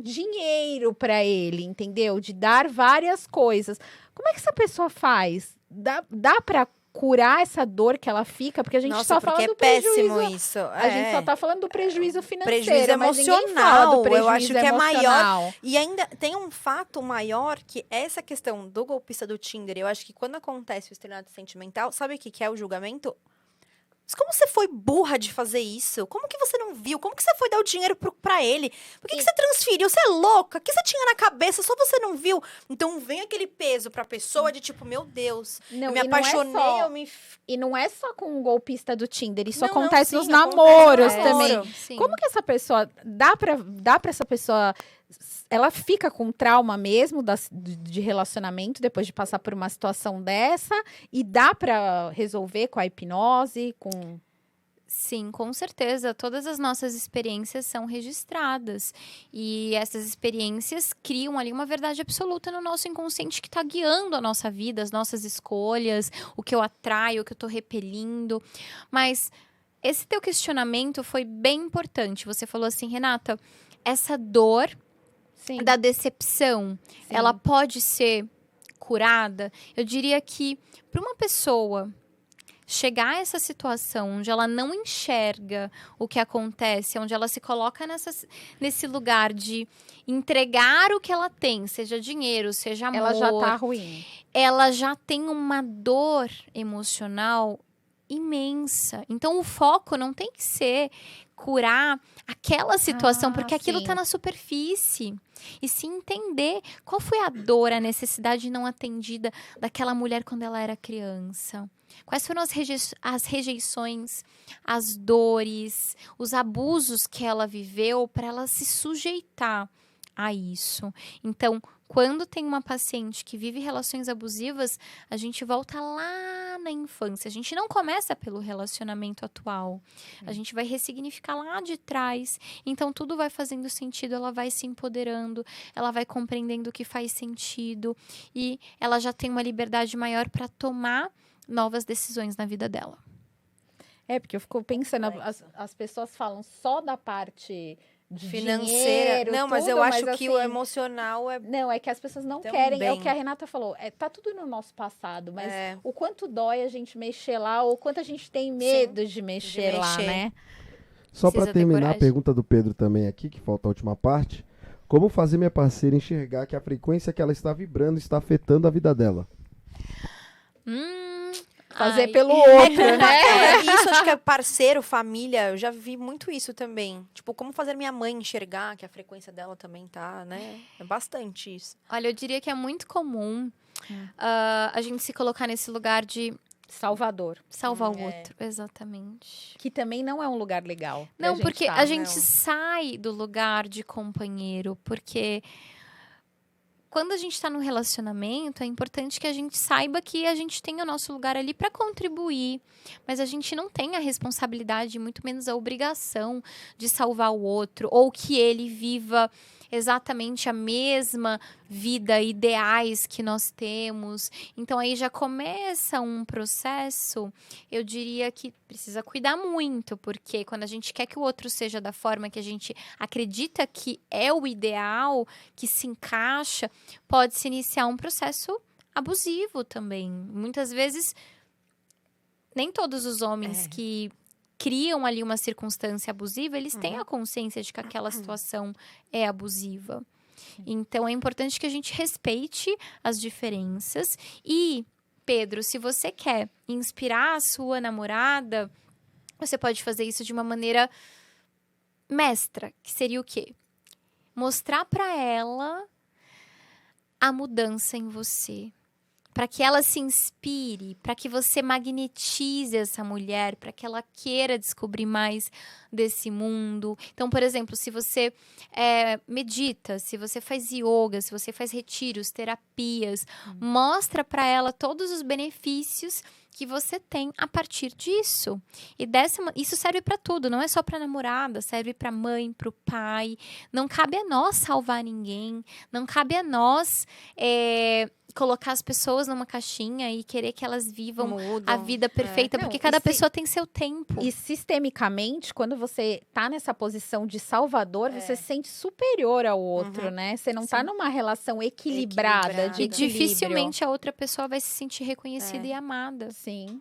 dinheiro para ele, entendeu? De dar várias coisas. Como é que essa pessoa faz? Dá para curar essa dor que ela fica? Porque a gente Nossa, só porque fala é do péssimo prejuízo. isso. A gente só tá falando do prejuízo financeiro. Prejuízo mas ninguém fala do emocional, prejuízo eu acho que é maior. emocional. E ainda tem um fato maior que essa questão do golpista do Tinder. Eu acho que quando acontece o estelionato sentimental, sabe o que é o julgamento? Mas como você foi burra de fazer isso? Como que você não viu? Como que você foi dar o dinheiro pra ele? Por que você transferiu? Você é louca? O que você tinha na cabeça? Só você não viu? Então vem aquele peso pra pessoa de tipo, meu Deus, Não, eu me e não é apaixonei, só- eu me... E não é só com o golpista do Tinder, isso Não, não, acontece sim, nos acontece namoros no também. namoro. Sim. Como que essa pessoa dá pra essa pessoa, ela fica com trauma mesmo de relacionamento depois de passar por uma situação dessa, e dá pra resolver com a hipnose, com Sim, com certeza. Todas as nossas experiências são registradas. E essas experiências criam ali uma verdade absoluta no nosso inconsciente que está guiando a nossa vida, as nossas escolhas, o que eu atraio, o que eu estou repelindo. Mas esse teu questionamento foi bem importante. Você falou assim, Renata, essa dor sim, da decepção, sim. ela pode ser curada? Eu diria que para uma pessoa chegar a essa situação onde ela não enxerga o que acontece, onde ela se coloca nesse lugar de entregar o que ela tem, seja dinheiro, seja amor, Ela já tá ruim. ela já tem uma dor emocional imensa. Então, o foco não tem que ser curar aquela situação, porque aquilo sim. está na superfície. E se entender qual foi a dor, a necessidade não atendida daquela mulher quando ela era criança. Quais foram as rejeições, as dores, os abusos que ela viveu para ela se sujeitar a isso. Então, quando tem uma paciente que vive relações abusivas, a gente volta lá na infância. A gente não começa pelo relacionamento atual. A gente vai ressignificar lá de trás. Então, tudo vai fazendo sentido, ela vai se empoderando, ela vai compreendendo o que faz sentido e ela já tem uma liberdade maior para tomar novas decisões na vida dela. Porque eu fico pensando, as pessoas falam só da parte de Financeira. dinheiro, Não, mas tudo, eu acho que o assim, emocional é. Não, é que as pessoas não Também. querem, é o que a Renata falou, tá tudo no nosso passado, mas o quanto dói a gente mexer lá, ou quanto a gente tem medo de mexer lá, né? Só para Precisa ter terminar a coragem. pergunta do Pedro também aqui, que falta a última parte. Como fazer minha parceira enxergar que a frequência que ela está vibrando está afetando a vida dela? Fazer Ai. pelo outro, né? Isso, acho que é parceiro, família. Eu já vi muito isso também. Tipo, como fazer minha mãe enxergar que a frequência dela também tá, né? É bastante isso. Olha, eu diria que é muito comum a gente se colocar nesse lugar de Salvador, salvar o outro. Exatamente. que também não é um lugar legal. pra Não, gente porque tá. a gente não. sai do lugar de companheiro, porque quando a gente está num relacionamento, é importante que a gente saiba que a gente tem o nosso lugar ali para contribuir, mas a gente não tem a responsabilidade, muito menos a obrigação de salvar o outro, ou que ele viva exatamente a mesma vida, ideais que nós temos. Então aí já começa um processo, eu diria que precisa cuidar muito, porque quando a gente quer que o outro seja da forma que a gente acredita que é o ideal, que se encaixa, pode se iniciar um processo abusivo também. Muitas vezes, nem todos os homens que criam ali uma circunstância abusiva, eles têm a consciência de que aquela situação é abusiva. Então, é importante que a gente respeite as diferenças. E, Pedro, se você quer inspirar a sua namorada, você pode fazer isso de uma maneira mestra, que seria o quê? Mostrar para ela a mudança em você. Para que ela se inspire, para que você magnetize essa mulher, para que ela queira descobrir mais desse mundo. Então, por exemplo, se você medita, se você faz yoga, se você faz retiros, terapias, mostra para ela todos os benefícios que você tem a partir disso. E isso serve para tudo, não é só para namorada, serve para mãe, para o pai. Não cabe a nós salvar ninguém, não cabe a nós colocar as pessoas numa caixinha e querer que elas vivam a vida perfeita, Não, porque cada e se- pessoa tem seu tempo. E sistemicamente, quando você tá nessa posição de salvador, você se sente superior ao outro, né? Você não tá numa relação equilibrada, de E equilíbrio. dificilmente a outra pessoa vai se sentir reconhecida e amada. Sim.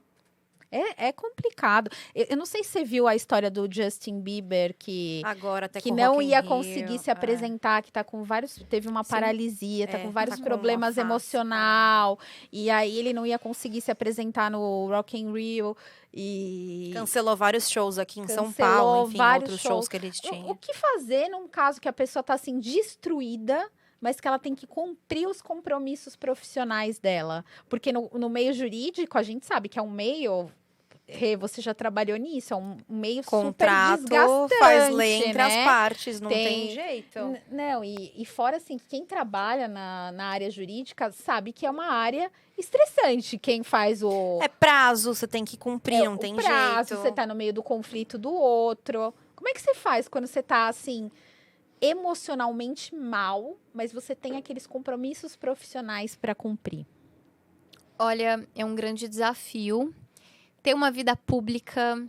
É complicado. Eu não sei se você viu a história do Justin Bieber, que Agora até que com não Rock in ia Rio, conseguir se apresentar, que tá com vários, teve uma paralisia, tá com vários tá com problemas uma face, emocional, e aí ele não ia conseguir se apresentar no Rock in Rio e Cancelou vários shows aqui em São Cancelou Paulo, enfim, vários outros shows. shows que eles tinham. o que fazer num caso que a pessoa tá assim destruída, mas que ela tem que cumprir os compromissos profissionais dela? Porque no meio jurídico, a gente sabe que é um meio, Rê, você já trabalhou nisso, é um meio Contrato super desgastante, faz lei entre né? as partes, não tem Tem- jeito. Não, e fora assim, quem trabalha na área jurídica sabe que é uma área estressante. Quem faz o É prazo, você tem que cumprir, não o tem prazo, jeito. você tá no meio do conflito do outro. Como é que você faz quando você tá assim, emocionalmente mal, mas você tem aqueles compromissos profissionais para cumprir? Olha, é um grande desafio. Ter uma vida pública,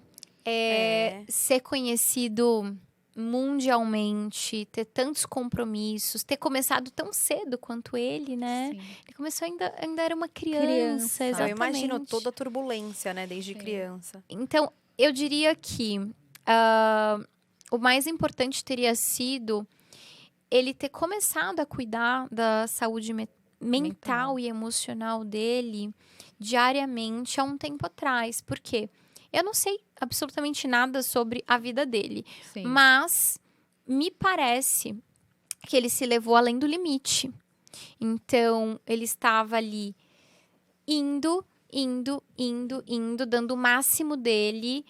ser conhecido mundialmente, ter tantos compromissos, ter começado tão cedo quanto ele, né? Sim. Ele começou ainda era uma criança, Eu exatamente. imagino toda a turbulência, né? Desde Sim. criança. Então, eu diria que o mais importante teria sido ele ter começado a cuidar da saúde mental e emocional dele diariamente há um tempo atrás. Por quê? Eu não sei absolutamente nada sobre a vida dele, Sim. mas me parece que ele se levou além do limite. Então, ele estava ali indo, dando o máximo dele.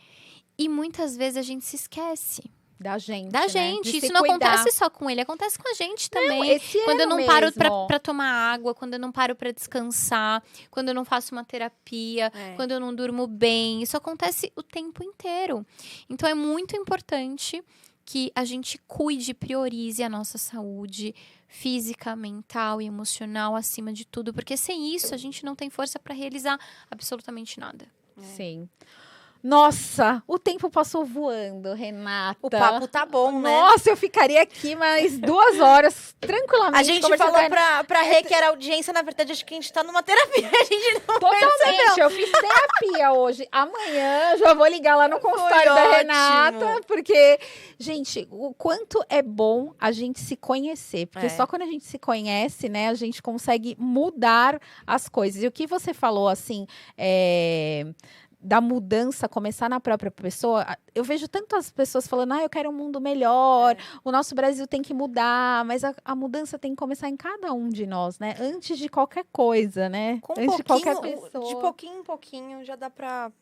E muitas vezes a gente se esquece Da gente, da né? gente. De Isso se não cuidar. acontece só com ele, acontece com a gente também. Esse Quando eu ano não paro mesmo. pra tomar água, quando eu não paro pra descansar, quando eu não faço uma terapia, É. quando eu não durmo bem. Isso acontece o tempo inteiro. Então é muito importante que a gente cuide, priorize a nossa saúde física, mental e emocional acima de tudo, porque sem isso a gente não tem força pra realizar absolutamente nada. Sim. Nossa, o tempo passou voando, Renata. O papo tá bom, né? Nossa, eu ficaria aqui mais 2 horas, tranquilamente. A gente conversando falou com a pra Rê que era audiência, na verdade, acho que a gente tá numa terapia. A gente não Totalmente, eu fiz terapia hoje. Amanhã já vou ligar lá no consultório da ótimo. Renata, porque, gente, o quanto é bom a gente se conhecer. Porque É. só quando a gente se conhece, né, a gente consegue mudar as coisas. E o que você falou, assim, da mudança começar na própria pessoa, eu vejo tantas pessoas falando, eu quero um mundo melhor, o nosso Brasil tem que mudar, mas a mudança tem que começar em cada um de nós, né? Antes de qualquer coisa, né? Com Antes de qualquer pessoa. de pouquinho em pouquinho já dá pra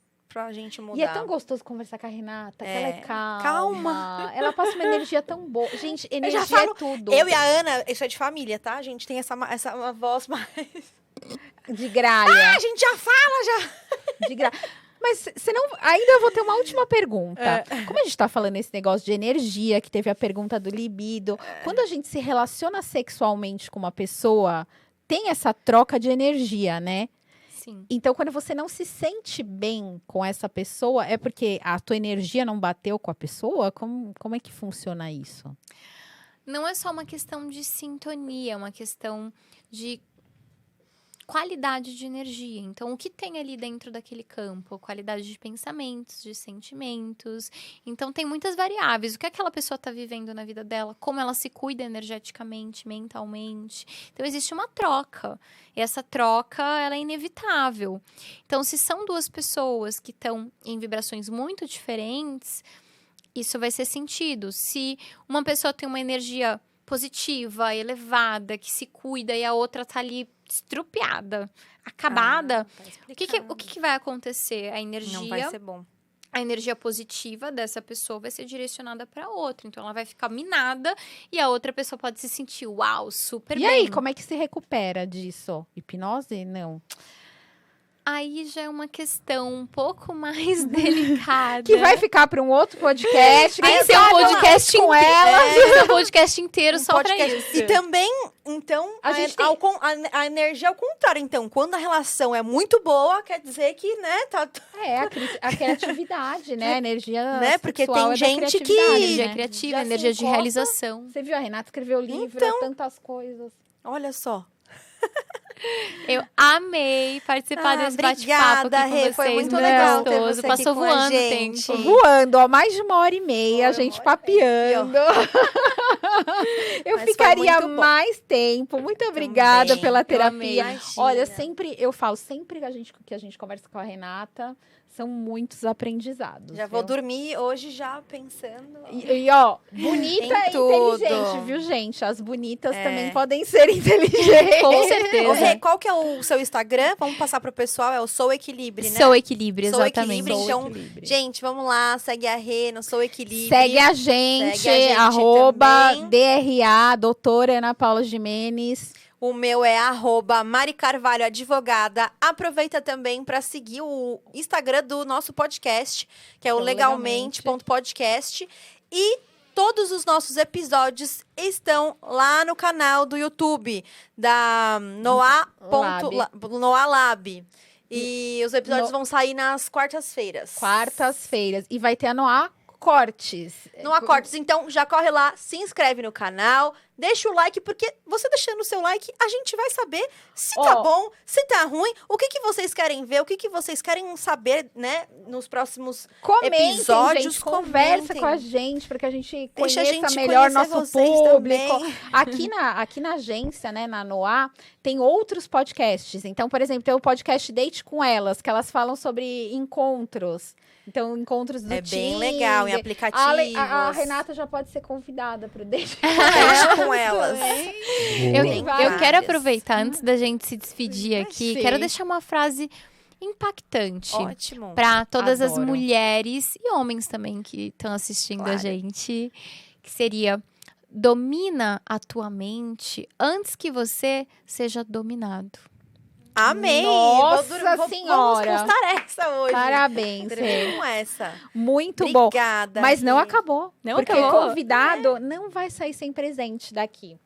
gente mudar. E é tão gostoso conversar com a Renata, que ela é calma. Calma. Ela passa uma energia tão boa. Gente, energia falo, é tudo. Eu e a Ana, isso é de família, tá? A gente tem essa uma voz mais... De gralha. A gente já fala, De Mas senão, ainda eu vou ter uma última pergunta. Como a gente tá falando esse negócio de energia, que teve a pergunta do libido, quando a gente se relaciona sexualmente com uma pessoa, tem essa troca de energia, né? Sim. Então, quando você não se sente bem com essa pessoa, é porque a tua energia não bateu com a pessoa? Como é que funciona isso? Não é só uma questão de sintonia, é uma questão de qualidade de energia. Então, o que tem ali dentro daquele campo? Qualidade de pensamentos, de sentimentos. Então, tem muitas variáveis. O que aquela pessoa está vivendo na vida dela? Como ela se cuida energeticamente, mentalmente. Então, existe uma troca. E essa troca, ela é inevitável. Então, se são duas pessoas que estão em vibrações muito diferentes, isso vai ser sentido. Se uma pessoa tem uma energia positiva, elevada, que se cuida e a outra tá ali estrupiada, acabada, o que vai acontecer? A energia, Não vai ser bom. a energia positiva dessa pessoa vai ser direcionada para outra. Então, ela vai ficar minada e a outra pessoa pode se sentir, uau, super E bem. aí, como é que se recupera disso? Hipnose? Não. Aí já é uma questão um pouco mais delicada. Que vai ficar para um outro podcast. Tem que Aí ser um eu falo podcast com inteiro. ela. Tem que ser um podcast inteiro só pra podcast. isso. E também, então, A gente a energia é o contrário. Então, quando a relação é muito boa, quer dizer que, né, tá... A criatividade, né? A energia Né? Porque sexual tem é da gente que- criatividade, Energia né? criativa, Já se energia de encosta. realização. Você viu, a Renata escreveu livro, tantas coisas. Olha só. Eu amei participar desse bate-papo obrigada, aqui com Rê, vocês. foi muito muito legal ter gostoso. você aqui Passou com a voando o gente. tempo. Voando, ó, mais de 1h30, a gente papeando. Eu Mas foi ficaria muito bom. mais tempo. Muito obrigada Também, pela eu amei. terapia. Olha, eu falo sempre que a gente conversa com a Renata, são muitos aprendizados. Já vou viu? dormir hoje já pensando... Ó, bonita Tem e tudo. inteligente, viu, gente? As bonitas É. também podem ser inteligentes. Com Ô, certeza. Rê, qual que é o seu Instagram? Vamos passar pro pessoal. É o Sou Equilíbrio, né? Sou equilíbrio, Sou exatamente. Equilíbrio, então, Equilíbrio. gente, vamos lá. Segue a Rê no Sou Equilíbrio. Segue a gente, Segue a gente @ também. DRA, doutora Ana Paula Gimenez. O meu é @Mari Carvalho Advogada. Aproveita também para seguir o Instagram do nosso podcast, que é o Que é o legalmente.podcast. E todos os nossos episódios estão lá no canal do YouTube da Noa Lab. E os episódios vão sair nas quartas-feiras. Quartas-feiras. E vai ter a Noá cortes. Não há cortes. Então, já corre lá, se inscreve no canal, deixa o like, porque você deixando o seu like, a gente vai saber se tá bom, se tá ruim, o que vocês querem ver, o que vocês querem saber, né, nos próximos Comentem, episódios. gente, conversa Comentem. com a gente, para que a gente Deixa a conheça gente melhor conhecer nosso vocês público. também. Aqui na agência, né, na Noah, tem outros podcasts. Então, por exemplo, tem o podcast Date com Elas, que elas falam sobre encontros. Então, encontros do É bem Tinder. legal, em aplicativos. A Renata já pode ser convidada para o Date Deixa com elas. Eu, Tem eu várias. quero aproveitar, antes da gente se despedir aqui, Sim. quero deixar uma frase impactante Ótimo. para todas as Adoro. mulheres e homens também que estão assistindo a Claro. gente, que seria: domina a tua mente antes que você seja dominado. Amei. Nossa Vamos Senhora. postar essa hoje. Parabéns, Terminei Rê. com essa. Muito bom. Obrigada. Mas não Rê. acabou. Não porque acabou? convidado não vai sair sem presente daqui.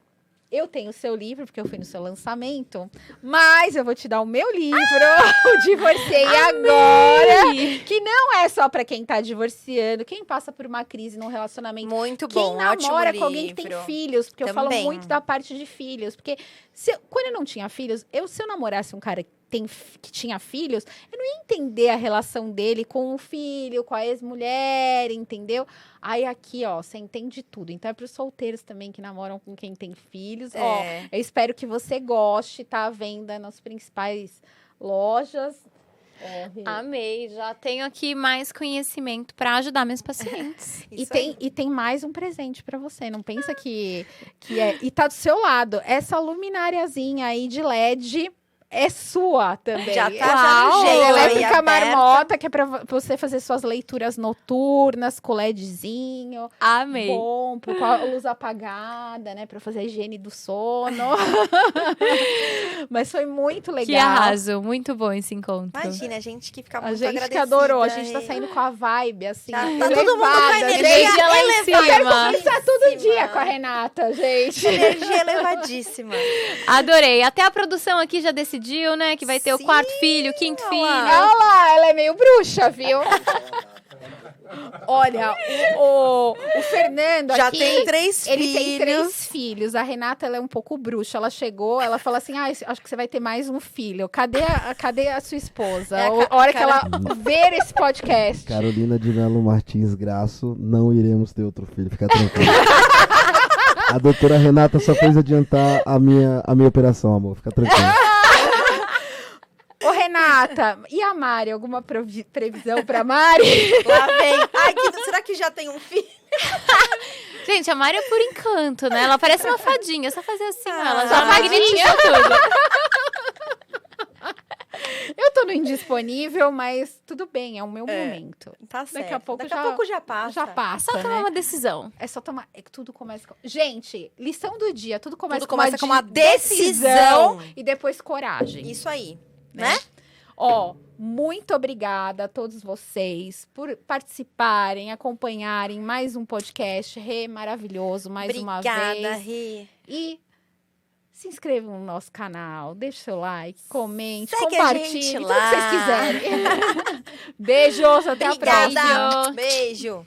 Eu tenho o seu livro, porque eu fui no seu lançamento. Mas eu vou te dar o meu livro, o Divorciei Agora. Que não é só pra quem tá divorciando, quem passa por uma crise num relacionamento. Muito Quem bom, ótimo namora livro. com alguém que tem filhos, porque eu falo Também. muito da parte de filhos. Porque quando eu não tinha filhos, se eu namorasse um cara que tinha filhos, eu não ia entender a relação dele com o filho, com a ex-mulher, entendeu? Aí aqui, ó, você entende tudo. Então é para os solteiros também que namoram com quem tem filhos. Ó, eu espero que você goste, tá à venda nas principais lojas. Amei, já tenho aqui mais conhecimento para ajudar meus pacientes. E tem mais um presente pra você. Não pensa que é. E tá do seu lado. Essa luminariazinha aí de LED é sua também. Já tá Uau, dando jeito aí, elétrica aberta. marmota, que é pra você fazer suas leituras noturnas, com LEDzinho. Amei. Bom, com a luz apagada, né? Pra fazer a higiene do sono. Mas foi muito legal. Que arraso, muito bom esse encontro. Imagina, a gente que fica A muito gente que agradecida. adorou. A gente tá e- saindo com a vibe, assim. Tá todo mundo com a elevada, energia gente. lá em elevada. cima. Eu quero conversar todo dia com a Renata, gente. Energia elevadíssima. Adorei. Até a produção aqui já decidiu, né? Que vai ter o Sim, quarto filho, quinto filho. Olha lá, ela é meio bruxa, viu? Olha, o Fernando Já aqui, tem 3 ele filhos. tem 3 filhos. A Renata, ela é um pouco bruxa. Ela chegou, ela falou assim, acho que você vai ter mais um filho. Cadê a sua esposa? É, A hora que ela ver esse podcast. Carolina de Melo Martins Graço, não iremos ter outro filho, fica tranquilo. A doutora Renata só fez adiantar a minha operação, amor, fica tranquilo. Ô, Renata, e a Mari? Alguma previsão pra Mari? Lá vem. Ai, será que já tem um filho? Gente, a Mari é por encanto, né? Ela parece uma fadinha. É só fazer assim, ela já Ah, magnetiza tudo. Eu tô no indisponível, mas tudo bem, é o meu momento. Tá certo. Daqui a pouco já passa. Já passa, Só né? tomar uma decisão. É só tomar. É que tudo começa com. Gente, lição do dia. Tudo começa, Tudo começa com uma decisão decisão. e depois coragem. Isso aí, né? né? Ó, muito obrigada a todos vocês por participarem, acompanharem mais um podcast maravilhoso, mais uma Obrigada, vez. Rê. E se inscrevam no nosso canal, deixe seu like, comente, Segue a compartilhe, gente tudo lá. que vocês quiserem. Beijos, até a próxima. Obrigada. Beijo.